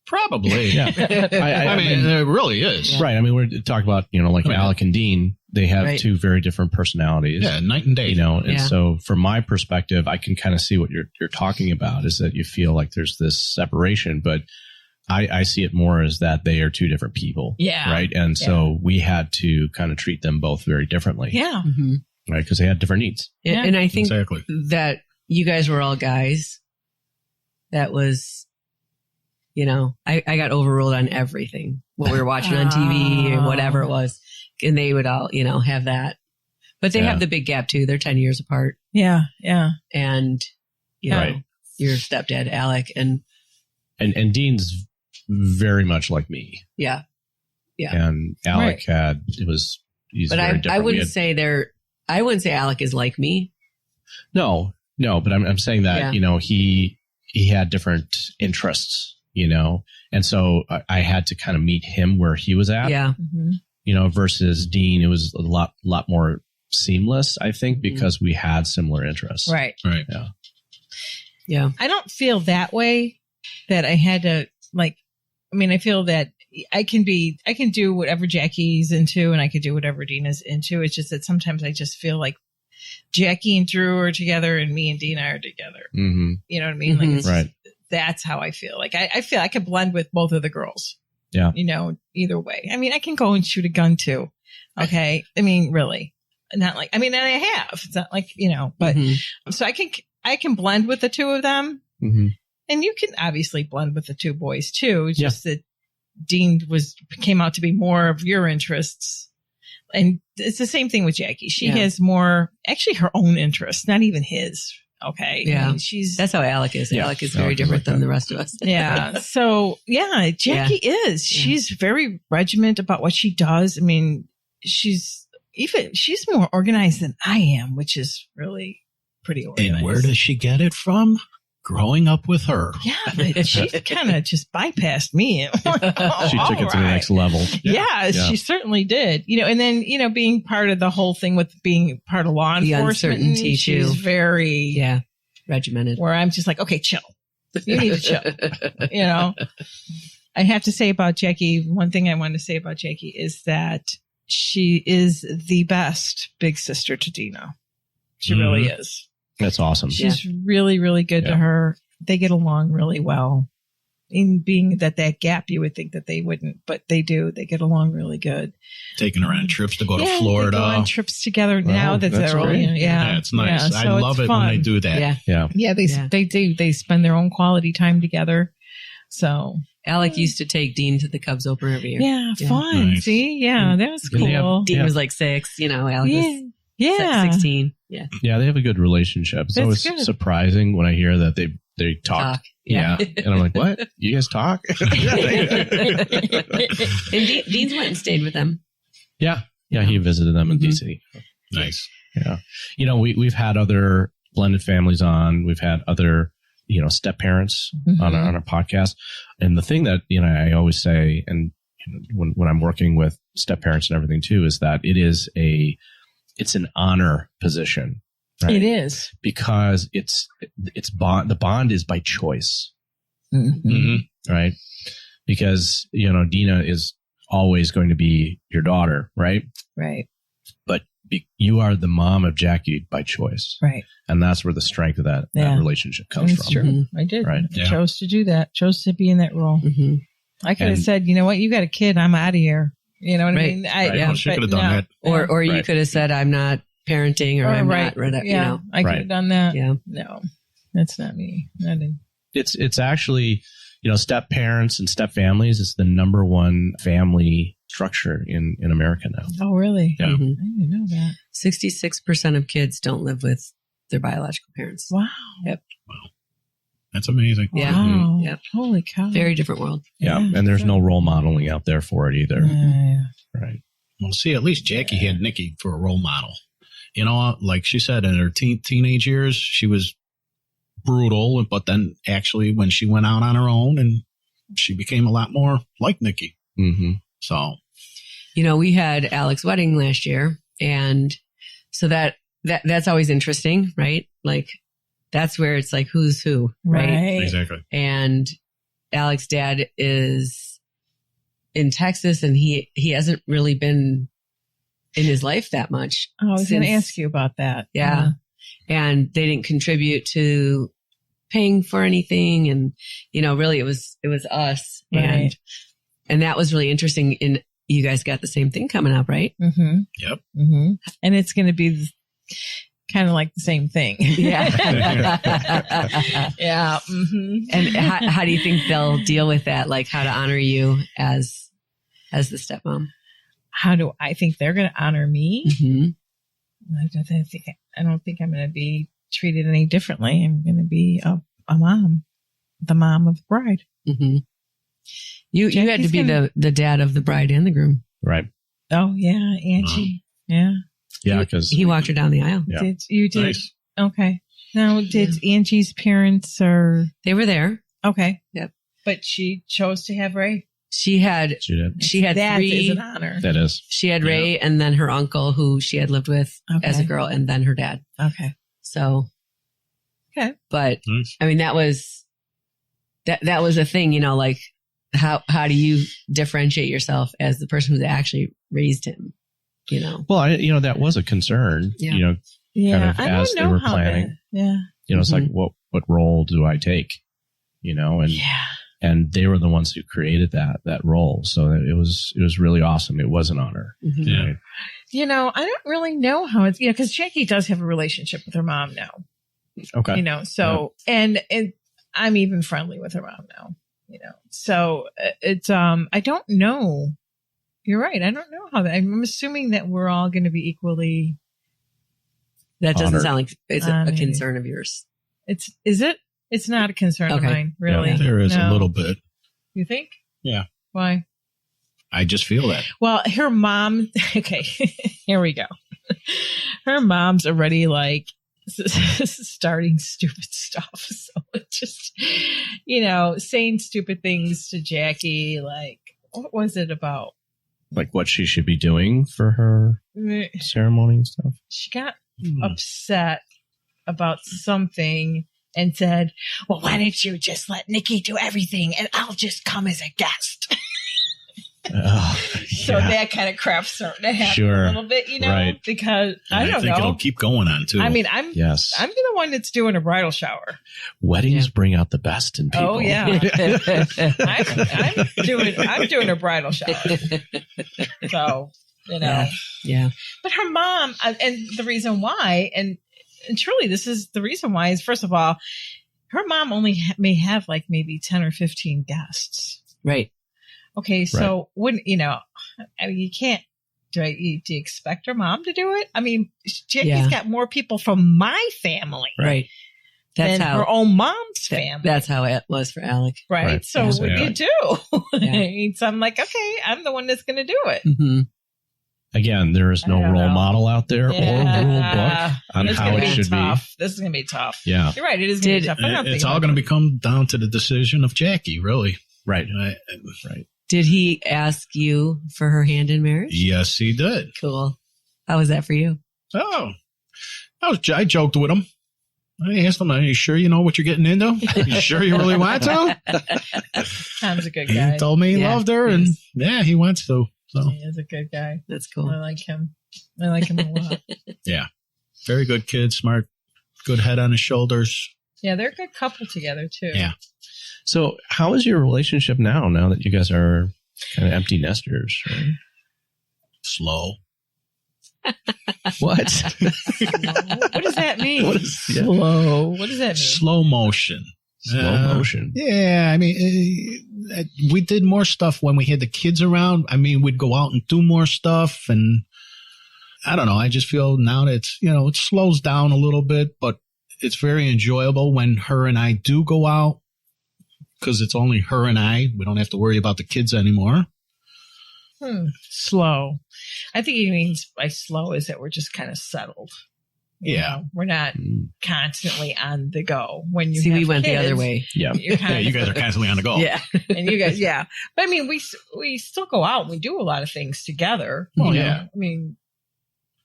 Probably. Yeah. I mean, it really is. Yeah. Right. I mean, we're talking about, you know, like Alec and Dean, they have two very different personalities. Yeah, night and day. You know, and so from my perspective, I can kind of see what you're talking about is that you feel like there's this separation, but I see it more as that they are two different people. Yeah. Right. And so we had to kind of treat them both very differently. Yeah. Right. Because they had different needs. Yeah. And I think that you guys were all guys. That was, you know, I got overruled on everything, what we were watching on TV or whatever it was. And they would all, you know, have that. But they have the big gap too. They're 10 years apart. Yeah. Yeah. And, you know, your stepdad, Alec, and Dean's very much like me. Yeah. Yeah. And Alec he's but very different. I wouldn't say Alec is like me. No, but I'm saying that, you know, he had different interests, you know, and so I had to kind of meet him where he was at. Yeah. You know, versus Dean, it was a lot more seamless, I think, because we had similar interests. Right. Yeah. Yeah. I don't feel that way that I had to I feel that I can do whatever Jackie's into and I could do whatever Dina's into. It's just that sometimes I just feel like Jackie and Drew are together and me and Dina are together. You know what I mean? Like it's that's how I feel. Like I feel I could blend with both of the girls. Yeah. You know, either way. I mean, I can go and shoot a gun too. Okay. I mean, really. Not like, I mean, and I have. It's not like, you know, but so I can blend with the two of them. And you can obviously blend with the two boys too. It's just that Dean came out to be more of your interests. And it's the same thing with Jackie. She has more, actually her own interests, not even his. Okay. Yeah. I mean, that's how Alec is. Yeah. Alec is very different than the rest of us. Yeah. So Jackie is. She's very regimented about what she does. I mean, she's more organized than I am, which is really pretty organized. And where does she get it from? Growing up with her. Yeah, but she kind of just bypassed me. She took it to the next level. Yeah, she certainly did. You know, and then, you know, being part of the whole thing with being part of law enforcement, she's very regimented. Where I'm just like, okay, chill. You need to chill. You know, I have to say about Jackie, one thing I want to say about Jackie is that she is the best big sister to Dina. She really is. That's awesome. She's really, really good to her. They get along really well. In being that gap, you would think that they wouldn't, but they do. They get along really good. Taking her on trips to go to Florida. They go on trips together now that they're all, yeah, it's nice. Yeah, I love it when they do that. Yeah, they do. They spend their own quality time together. So Alec used to take Dean to the Cubs opener every year. Yeah, fun. Nice. See, that was cool. Dean was like 6, you know, Alec was 16. Yeah, they have a good relationship. It's always surprising when I hear that they talk. Yeah. And I'm like, what? You guys talk? And Dean's went and stayed with them. Yeah. Yeah, he visited them in DC. Nice. Yeah. You know, we've had other blended families on. We've had other, you know, step parents on our podcast. And the thing that, you know, I always say, and when I'm working with step parents and everything too, is that it's an honor position. Right? It is. Because the bond is by choice. Right? Because, Dina is always going to be your daughter, right? Right. But you are the mom of Jackie by choice. Right. And that's where the strength of that relationship comes from. That's true. I did. Right. I chose to do that. Chose to be in that role. I could have said, you know what, you got a kid, I'm out of here. You know what I mean? She could have done that. Or you could have said, I'm not parenting, or I'm not, I could have done that. Yeah. No, that's not me. It's actually, step parents and step families is the number one family structure in America now. Oh, really? Yeah. I didn't know that. 66% of kids don't live with their biological parents. Wow. Yep. Wow. That's amazing. Yeah. Wow. Yep. Holy cow. Very different world. Yeah. And there's no role modeling out there for it either. Right. Well, see, at least Jackie had Nikki for a role model. Like she said, in her teenage years, she was brutal, but then actually when she went out on her own, and she became a lot more like Nikki. So, we had Alex's wedding last year, and so that's always interesting, right? Like that's where it's like who's who, right? Exactly. And Alex's dad is in Texas, and he hasn't really been in his life that much. Oh, I was going to ask you about that. Yeah. And they didn't contribute to paying for anything. And, really it was us. Right. And that was really interesting. And you guys got the same thing coming up, right? Yep. And it's going to be kind of like the same thing. Yeah. Yeah. And how do you think they'll deal with that? Like how to honor you as the stepmom? How do I think they're going to honor me? I don't think I'm going to be treated any differently. I'm going to be a mom, the mom of the bride. You had to be the dad of the bride and the groom. Right. Oh yeah, Angie. Yeah. Yeah, because he walked her down the aisle. Yeah. You did? Nice. Okay. Now, did Angie's parents They were there. Okay. Yep. But she chose to have Ray. She had That three. is an honor. That is. She had Ray, and then her uncle, who she had lived with as a girl, and then her dad. Okay. So. Okay. But Nice. I mean, that was a thing, like how do you differentiate yourself as the person who actually raised him? Well, that was a concern. Yeah. Yeah. Kind of as they were planning. It's like, what role do I take? And they were the ones who created that role. So it was really awesome. It was an honor. Yeah. Right? I don't really know how it's, because Jackie does have a relationship with her mom now. Okay. So, and I'm even friendly with her mom now, so it's, I don't know. You're right. I don't know how that, I'm assuming that we're all going to be equally. That doesn't honored. sound like it's a concern of yours. Is it? It's not a concern of mine, really. Yeah, there is a little bit. You think? Yeah. Why? I just feel that. Well, her mom, okay, here we go. Her mom's already like starting stupid stuff. So it's just, saying stupid things to Jackie. Like, what was it about? Like what she should be doing for her ceremony and stuff. She got upset about something and said, well, why don't you just let Nikki do everything and I'll just come as a guest? So that kind of crap's starting to happen a little bit, right. Because I don't think know. it'll keep going on too. I mean, I'm the one that's doing a bridal shower. Weddings bring out the best in people. Oh yeah. I'm doing a bridal shower. So, Yeah. But her mom, and the reason why, and truly this is the reason why, is first of all, her mom only may have like maybe 10 or 15 guests. Right. Okay, so wouldn't you can't. Do you expect her mom to do it? I mean, Jackie's got more people from my family, right? Than her own mom's family. That's how it was for Alec, right? So what do you do? So I'm like, okay, I'm the one that's going to do it. Again, there is no role model out there or rule book on how it should be. This is going to be tough. Yeah, you're right. It is going to be tough. It's all going to become down to the decision of Jackie, really. Right. Right. Did he ask you for her hand in marriage? Yes, he did. Cool. How was that for you? Oh, I joked with him. I asked him, are you sure you know what you're getting into? You sure you really want to? Tom's a good guy. He told me he loved her, and he wants to. So. He is a good guy. That's cool. I like him. I like him a lot. Yeah. Very good kid, smart, good head on his shoulders. Yeah, they're a good couple together, too. Yeah. So how is your relationship now that you guys are kind of empty nesters? Right? Slow. What? What does that mean? Slow. What does that mean? Slow motion. Slow motion. Yeah, I mean, we did more stuff when we had the kids around. I mean, we'd go out and do more stuff, and I don't know. I just feel now that it's, it slows down a little bit, but it's very enjoyable when her and I do go out because it's only her and I. We don't have to worry about the kids anymore. Slow. I think he means by slow is that we're just kind of settled. Yeah. We're not constantly on the go. When you we went kids, the other way. Yeah. You guys are constantly on the go. Yeah. And you guys, yeah. But I mean, we still go out and we do a lot of things together. Oh, yeah. I mean,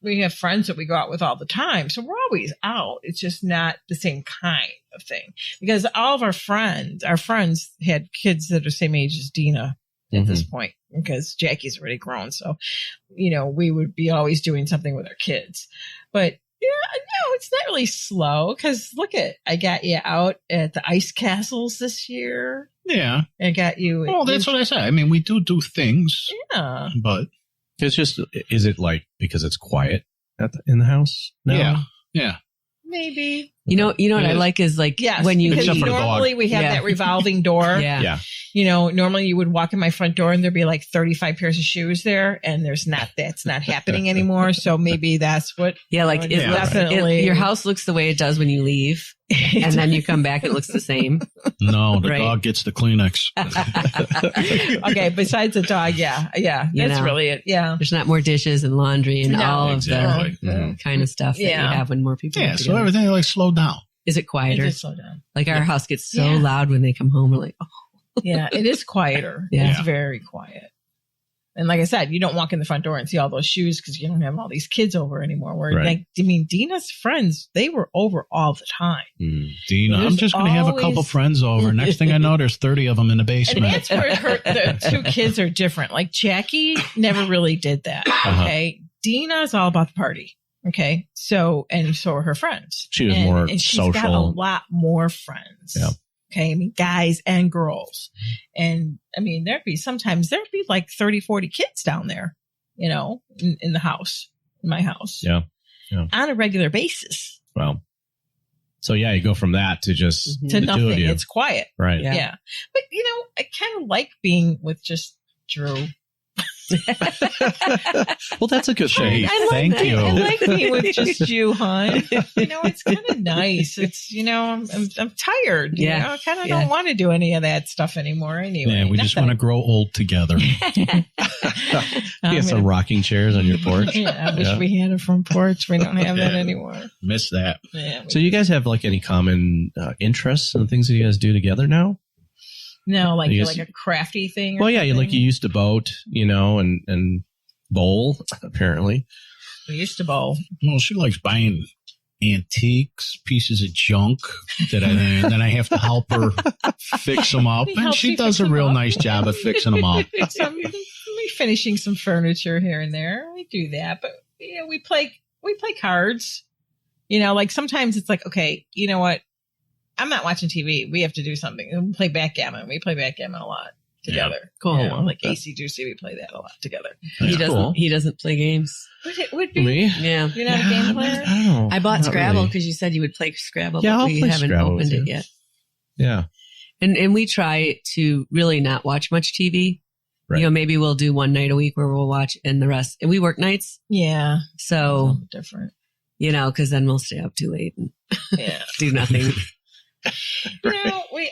we have friends that we go out with all the time. So we're always out. It's just not the same kind of thing. Because all of our friends had kids that are the same age as Dina at this point. Because Jackie's already grown. So, we would be always doing something with our kids. But no, it's not really slow. Because I got you out at the ice castles this year. Yeah. I got you. Well, that's what I said. I mean, we do things. Yeah. But it's just, is it like because it's quiet in the house now? Yeah. Yeah. Maybe. You know what I like is when you because leave. normally we have that revolving door. Yeah. Normally you would walk in my front door and there'd be like 35 pairs of shoes there, and that's not happening anymore. So maybe that's what. Yeah, like definitely your house looks the way it does when you leave, and then you come back, it looks the same. No, the dog gets the Kleenex. Okay, besides the dog, yeah, that's really it. Yeah, there's not more dishes and laundry and all of the kind of stuff that you have when more people. Yeah, so everything slowed down. Is it quieter? It did slow down. Like our house gets so loud when they come home. We're like, oh. Yeah, it is quieter. It's very quiet. And like I said, you don't walk in the front door and see all those shoes because you don't have all these kids over anymore. Dina's friends, they were over all the time. Dina, I'm just going to have a couple friends over. Next thing I know, there's 30 of them in the basement. And that's where the two kids are different. Like Jackie never really did that. Okay. Dina's all about the party. Okay. So are her friends. She was more social. She's got a lot more friends. Yeah. Okay. I mean, guys and girls. And I mean, there'd be like 30, 40 kids down there, in the house, in my house. Yeah. On a regular basis. Wow. So you go from that to just to nothing. It's quiet. Right. Yeah. But I kind of like being with just Drew. Well, that's a good thing. Thank you. I like being with just you, hon. It's kind of nice. It's I'm tired. I kind of don't want to do any of that stuff anymore. Anyway, yeah, we just want to grow old together. You have some rocking chairs on your porch. Yeah, I wish we had a front porch. We don't have that anymore. Miss that. Yeah, so you guys have like any common interests and things that you guys do together now? No, like a crafty thing. Well, yeah, you used to boat, and bowl, apparently. We used to bowl. Well, she likes buying antiques, pieces of junk that then I have to help her fix them up. And she does a real nice job of fixing them up. We're finishing some furniture here and there. We do that. But, we play cards. Like sometimes it's like, okay, you know what? I'm not watching TV. We have to do something. We play backgammon. We play backgammon a lot together. Yeah. Cool. Like AC/DC, we play that a lot together. He doesn't play games. Would be me? Yeah. You're not a game player? I don't know. I bought Scrabble because you said you would play Scrabble, but we haven't Scrabble opened it yet. Yeah. And we try to really not watch much TV. Right. Maybe we'll do one night a week where we'll watch and the rest. And we work nights. Yeah. So different. Because then we'll stay up too late and do nothing.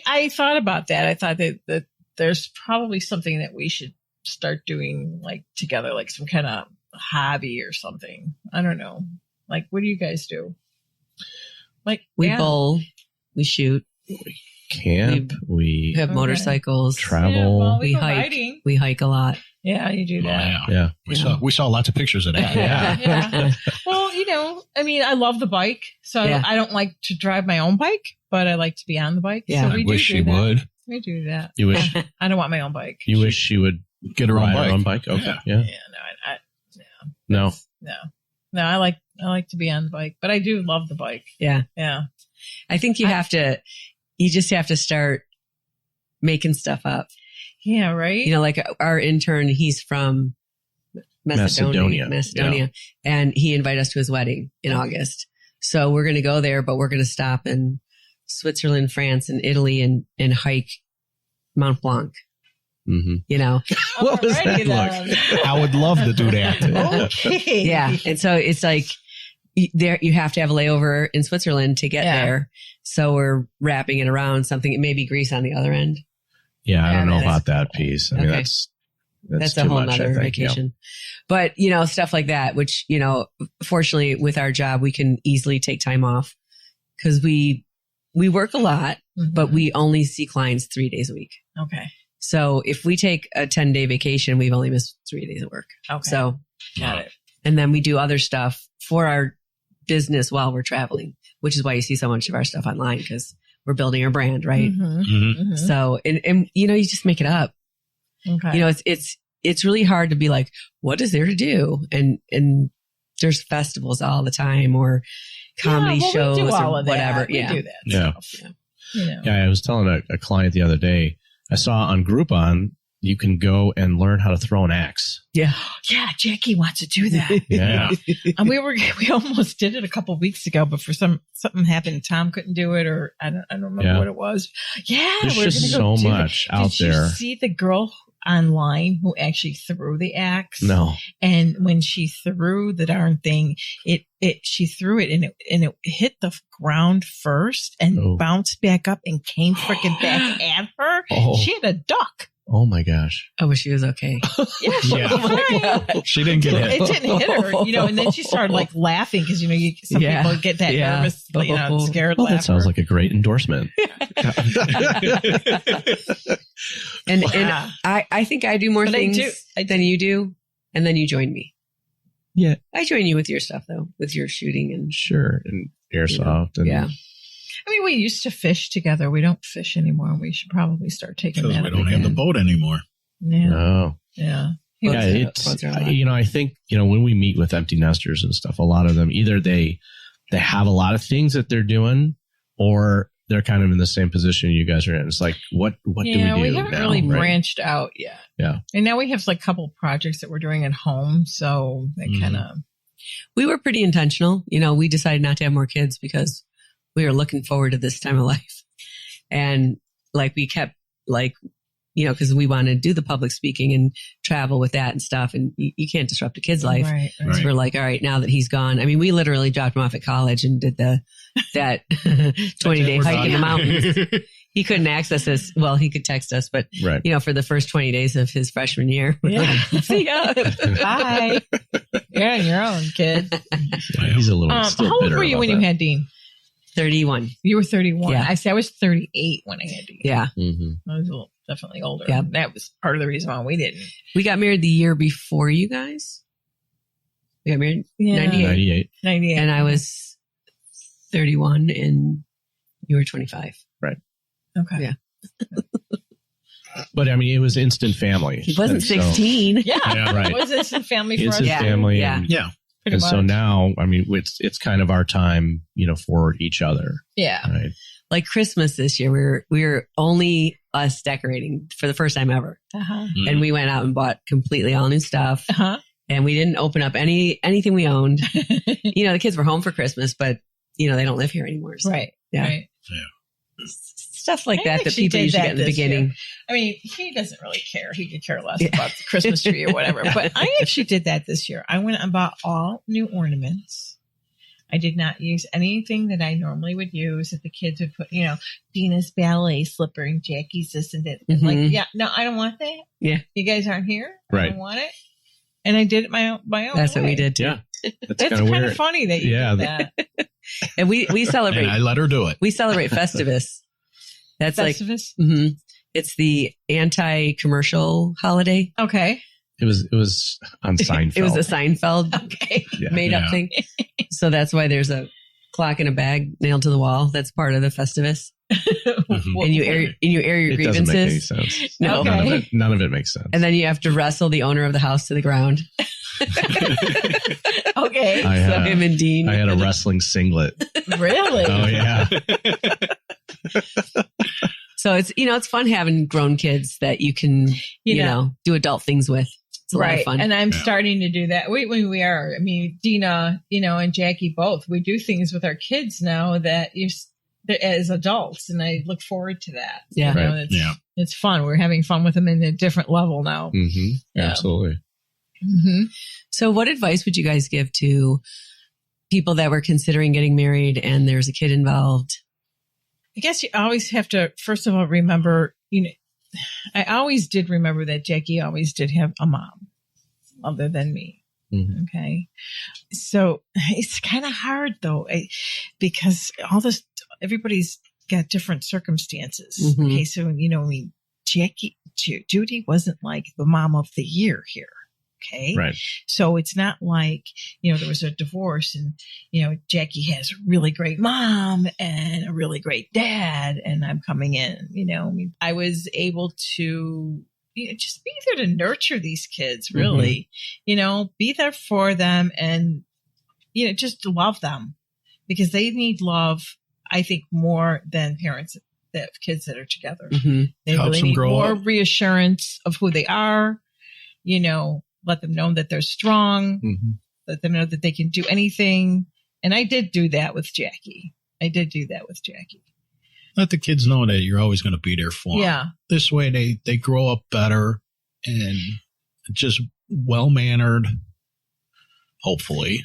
I thought about that. I thought that there's probably something that we should start doing like together, like some kind of hobby or something. I don't know. Like, what do you guys do? Like we bowl, we shoot. camp. We have motorcycles, travel. Yeah, well, we go hike. riding. We hike a lot. Yeah, you do that. Yeah. Yeah. We saw lots of pictures of that. Yeah. Well, I mean, I love the bike, so Yeah. I don't like to drive my own bike, but I like to be on the bike. Yeah. So I we wish do she that. would We do that. You wish I don't want my own bike. you wish she would get her own ride bike. her own bike. Okay. Yeah. Yeah. No, No. no. I like to be on the bike, but I do love the bike. Yeah. Yeah. I think you just have to start making stuff up. Yeah. Right. Like our intern, he's from Macedonia. And he invited us to his wedding in August. So we're going to go there, but we're going to stop in Switzerland, France, and Italy and hike Mont Blanc. Mm-hmm. What was that like? I would love to do that. Okay. Yeah. And so it's like there you have to have a layover in Switzerland to get there. So we're wrapping it around something, maybe Greece on the other end. Yeah, I don't know that is about that piece. I mean, Okay. that's a too whole much, I nother think. Yeah. vacation. But, stuff like that, which, fortunately with our job, we can easily take time off because we work a lot, but we only see clients 3 days a week. Okay. So if we take a 10-day vacation, we've only missed 3 days of work. Okay. So, Got it. and then we do other stuff for our business while we're traveling, which is why you see so much of our stuff online because we're building our brand, right? Mm-hmm. So, and you just make it up. Okay. It's really hard to be like, what is there to do? And there's festivals all the time or comedy shows we do all or of that. whatever. We do that. Yeah. Stuff. Yeah, I was telling a client the other day, I saw on Groupon, you can go and learn how to throw an axe. Yeah. Yeah, Jackie wants to do that. Yeah. And we almost did it a couple of weeks ago, but for something happened, Tom couldn't do it, or I don't remember what it was. Yeah, There's we're just gonna go so do much that. out Did there. you see the girl online who actually threw the axe? No. And when she threw the darn thing, she threw it and it hit the ground first and bounced back up and came freaking back at her. Oh. She had a duck. Oh my gosh. I wish she was okay. Yeah, she was fine. She didn't get hit. It didn't hit her, and then she started like laughing because some people get that nervous, scared Well, laughter. that sounds like a great endorsement. And I think I do more things than you do, and then you join me. Yeah. I join you with your stuff though, with your shooting and Sure. And airsoft. And yeah. I mean, we used to fish together. We don't fish anymore. We should probably start taking that. Because we don't have the boat anymore. Yeah. Oh. Yeah. Yeah, I think, when we meet with empty nesters and stuff, a lot of them, either they have a lot of things that they're doing or they're kind of in the same position you guys are in. It's like, what do we do? We haven't now, really right? branched out yet. Yeah. And now we have like a couple projects that we're doing at home. So that kind of. We were pretty intentional. We decided not to have more kids because we were looking forward to this time of life. And we kept because we wanted to do the public speaking and travel with that and stuff. And you can't disrupt a kid's life. Right. So we're like, all right, now that he's gone. I mean, we literally dropped him off at college and did that 20-day hike in the mountains. He couldn't access us. Well, he could text us, but for the first 20 days of his freshman year, see ya. Bye. You're on your own, kid. He's a little still how old bitter were you about when that. you had Dean? 31. You were 31. Yeah. I was 38 when I had Dean. Yeah. Mm-hmm. I was definitely older. Yeah. That was part of the reason why we didn't. We got married the year before you guys. We got married 98. 98. And I was 31 and you were 25. Right. Okay. Yeah. But I mean, it was instant family. He wasn't And so- 16. Yeah. right. It was instant family for us. Instant family. Yeah. And, Yeah. Pretty and much. so now, I mean, it's kind of our time, for each other. Yeah. Right. Like Christmas this year, we were only us decorating for the first time ever. Uh-huh. And we went out and bought completely all new stuff. Uh-huh. And we didn't open up anything we owned. The kids were home for Christmas, but they don't live here anymore. So, Right. Yeah. Right. Stuff like I that actually people did usually that get in the this beginning. year. I mean, he doesn't really care. He could care less about the Christmas tree or whatever. But I actually did that this year. I went and bought all new ornaments. I did not use anything that I normally would use that the kids would put, Dina's ballet slipper and Jackie's this and that. Mhm. No, I don't want that. Yeah. You guys aren't here. Right. I don't want it. And I did it my own That's way. what we did too. Yeah. That's It's kind of kind weird. of funny that you did that. And we celebrate. And I let her do it. We celebrate Festivus. That's Festivus? like, it's the anti-commercial holiday. Okay. It was on Seinfeld. It was a Seinfeld made up thing. So that's why there's a clock in a bag nailed to the wall. That's part of the Festivus. And you air your grievances. Doesn't make any sense. No. Okay. None of it makes sense. And then you have to wrestle the owner of the house to the ground. Okay. So him and Dean. I had a wrestling singlet. Really? Oh yeah. So it's, it's fun having grown kids that you can, do adult things with. It's a lot of fun. And I'm starting to do that. We are. I mean, Dina, and Jackie both. We do things with our kids now that as adults, and I look forward to that. Yeah. It's fun. We're having fun with them in a different level now. Mm-hmm. Yeah. Absolutely. Mm-hmm. So what advice would you guys give to people that were considering getting married and there's a kid involved? I guess you always have to, first of all, remember, I always did remember that Jackie always did have a mom other than me. Mm-hmm. Okay. So it's kind of hard though, because everybody's got different circumstances. Mm-hmm. Okay. So, Judy wasn't like the mom of the year here. Okay. Right. So it's not like, there was a divorce and, Jackie has a really great mom and a really great dad and I'm coming in, I was able to just be there to nurture these kids, really, be there for them and, just love them because they need love, I think, more than parents that have kids that are together. Mm-hmm. They Helps really them need grow more up. reassurance of who they are, let them know that they're strong, let them know that they can do anything. And I did do that with Jackie. Let the kids know that you're always going to be there for them. Yeah. This way they grow up better and just well-mannered, hopefully.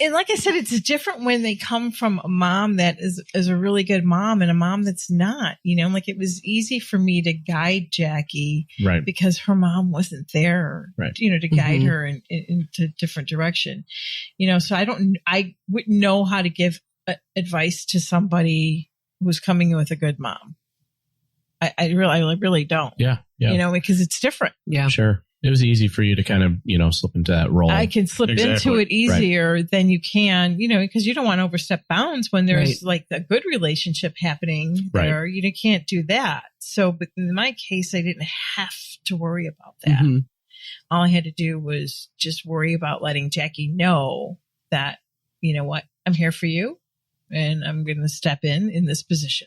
And like I said, it's different when they come from a mom that is a really good mom and a mom that's not, like it was easy for me to guide Jackie Right. because her mom wasn't there, Right. To guide her into different direction, so I wouldn't know how to give advice to somebody who's coming in with a good mom. I really don't. Yeah. Yeah. Because it's different. Yeah. Sure. It was easy for you to kind of, slip into that role. I can slip into it easier than you can, because you don't want to overstep bounds when there's like a good relationship happening there. Right. You can't do that. So, but in my case, I didn't have to worry about that. Mm-hmm. All I had to do was just worry about letting Jackie know that, what, I'm here for you and I'm going to step in this position.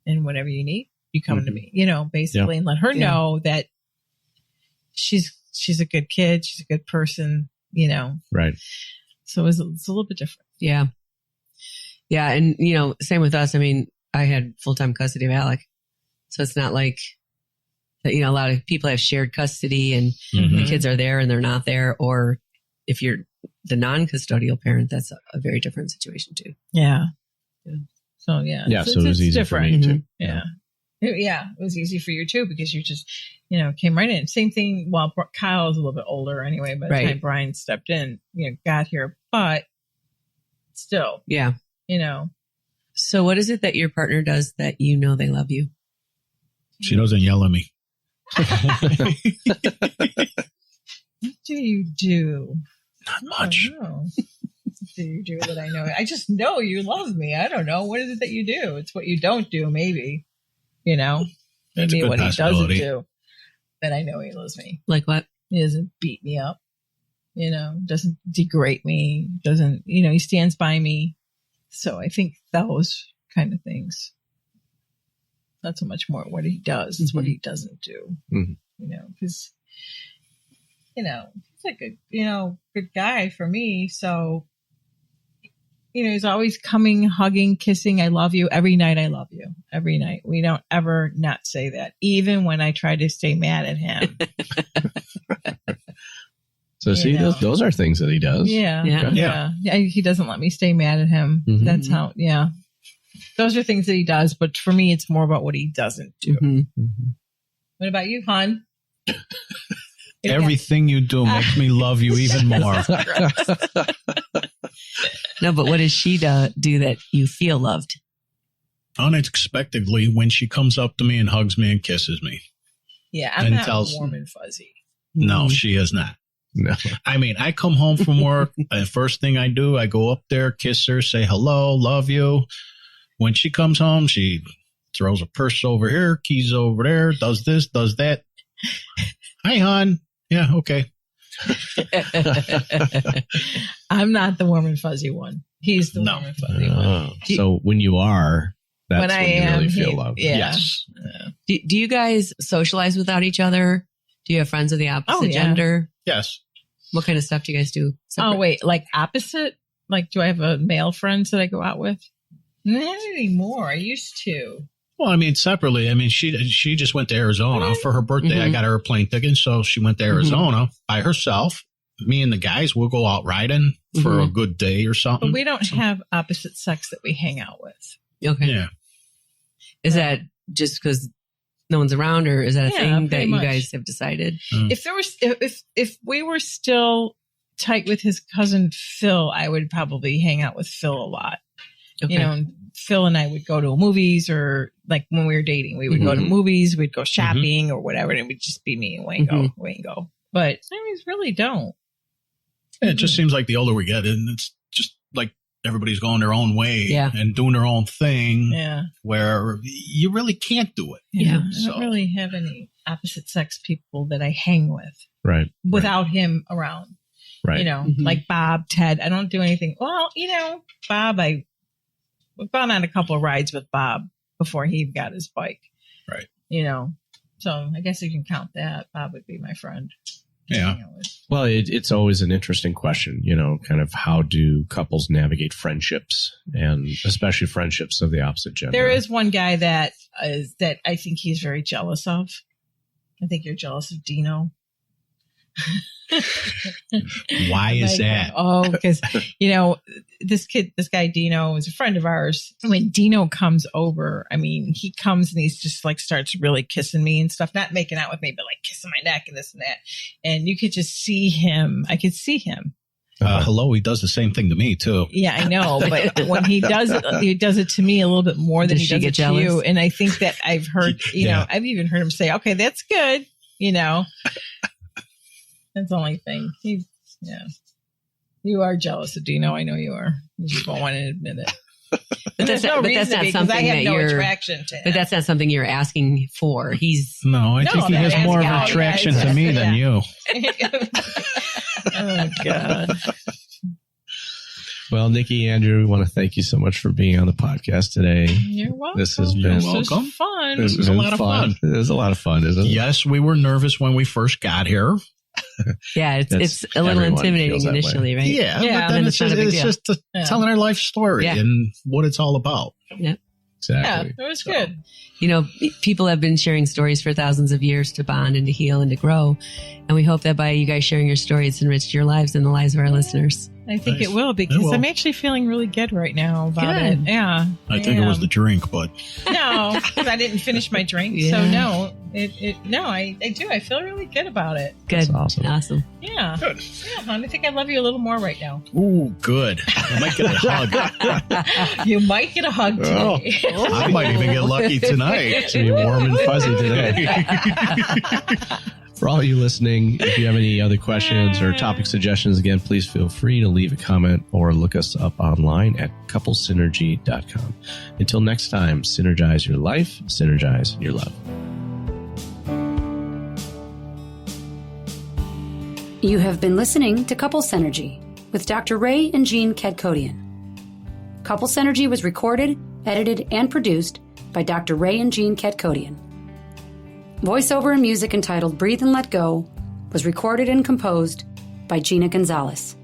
And whatever you need, you come to me, basically, and let her know that she's a good kid. She's a good person, Right. So it's a little bit different. Yeah. Yeah. And, same with us. I mean, I had full-time custody of Alec. So it's not like that, a lot of people have shared custody and the kids are there and they're not there. Or if you're the non-custodial parent, that's a very different situation too. Yeah. So, yeah. Yeah. So it was easy different. for me too. Yeah. Yeah, it was easy for you too because you just, came right in. Same thing. Well, Kyle was a little bit older anyway, by the time Brian stepped in, got here, but still, yeah, So what is it that your partner does that they love you? She doesn't yell at me. What do you do? Not much. I don't know. What do you do that I know? I just know you love me. I don't know. What is it that you do? It's what you don't do, maybe. That's Maybe a good what he doesn't possibility. do. But I know he loves me. Like what? He doesn't beat me up, doesn't degrade me, doesn't, he stands by me. So I think those kind of things. Not so much more what he does, it's what he doesn't do. Because, he's a good, good guy for me. So, he's always coming, hugging, kissing. I love you. Every night, I love you. Every night. We don't ever not say that, even when I try to stay mad at him. So see, those are things that he does. Yeah. He doesn't let me stay mad at him. That's how, those are things that he does. But for me, it's more about what he doesn't do. What about you, hon? Everything you do makes me love you even more. No, but what does she do that you feel loved? unexpectedly when she comes up to me and hugs me and kisses me. Yeah, I'm not warm and fuzzy. No, she is not. No. I mean, I come home from work, and first thing I do, I go up there, kiss her, say hello, love you. When she comes home, she throws a purse over here, keys over there, does this, does that. Hi, hon. Yeah, okay. I'm not the warm and fuzzy one. He's the warm and fuzzy one. So when you are, that's when I you am, really feel love. Yeah. Yes. Do you guys socialize without each other? Do you have friends of the opposite gender? Yes. What kind of stuff do you guys do? Separate? Oh, wait, like opposite? Like, do I have a male friends that I go out with? Not anymore. I used to. Well, I mean, separately. I mean, she just went to Arizona for her birthday. I got her a plane ticket, so she went to Arizona by herself. Me and the guys will go out riding for a good day or something. But we don't have opposite sex that we hang out with. Okay. Yeah. Is that just because no one's around, or is that a thing that you much. guys have decided? If there was, if we were still tight with his cousin Phil, I would probably hang out with Phil a lot. Okay. You know, and Phil and I would go to movies, or like when we were dating, we would go to movies, we'd go shopping or whatever, and it would just be me and Wayne go. But I really don't. Yeah, it just seems like the older we get, and it's just like everybody's going their own way and doing their own thing. Yeah. Where you really can't do it. Yeah. I don't really have any opposite sex people that I hang with. Right. Without him around. Right. You know, like Bob, Ted. I don't do anything. Well, you know, Bob, we've gone on a couple of rides with Bob before he got his bike. Right. You know, so I guess you can count that. Bob would be my friend. Yeah. Well, it's always an interesting question, you know, kind of how do couples navigate friendships, and especially friendships of the opposite gender? There is one guy that I think he's very jealous of. I think you're jealous of Dino. Why is that? Oh, because, you know, this guy Dino is a friend of ours. When Dino comes over, I mean, he comes and he's just like starts really kissing me and stuff, not making out with me, but like kissing my neck and this and that. And you could just see him. I could see him. Hello, he does the same thing to me too. Yeah, I know. But when he does it to me a little bit more than he does it to you. And I think that I've heard, you know, I've even heard him say, okay, that's good. You know, that's the only thing. You are jealous of Dino. I know you are. You just don't want to admit it. But that's not something that you're attraction to him. But that's not something you're asking for. I think he has more of an attraction to me than you. Oh God. Well, Nikki, Andrew, we want to thank you so much for being on the podcast today. You're welcome. This has been fun. This was a lot of fun. It was a lot of fun, isn't it? Yes, we were nervous when we first got here. Yeah, it's a little intimidating initially, right? Yeah, but then it's just telling our life story and what it's all about. Yeah, exactly. Yeah, it was good. You know, people have been sharing stories for thousands of years to bond and to heal and to grow. And we hope that by you guys sharing your story, it's enriched your lives and the lives of our listeners. I think it will, because I'm actually feeling really good right now about it. Yeah. I think it was the drink, but no, because I didn't finish my drink. So no, I do. I feel really good about it. Good. That's awesome. Yeah. Good. Yeah, hon, I think I love you a little more right now. Ooh, good. I might get a hug. You might get a hug today. I might even get lucky tonight. It's going to be warm and fuzzy today. For all you listening, if you have any other questions or topic suggestions, again, please feel free to leave a comment or look us up online at couplesynergy.com. Until next time, synergize your life, synergize your love. You have been listening to Couple Synergy with Dr. Ray and Jean Kadkodian. Couple Synergy was recorded, edited, and produced by Dr. Ray and Jean Kadkodian. Voiceover and music entitled Breathe and Let Go was recorded and composed by Gina Gonzalez.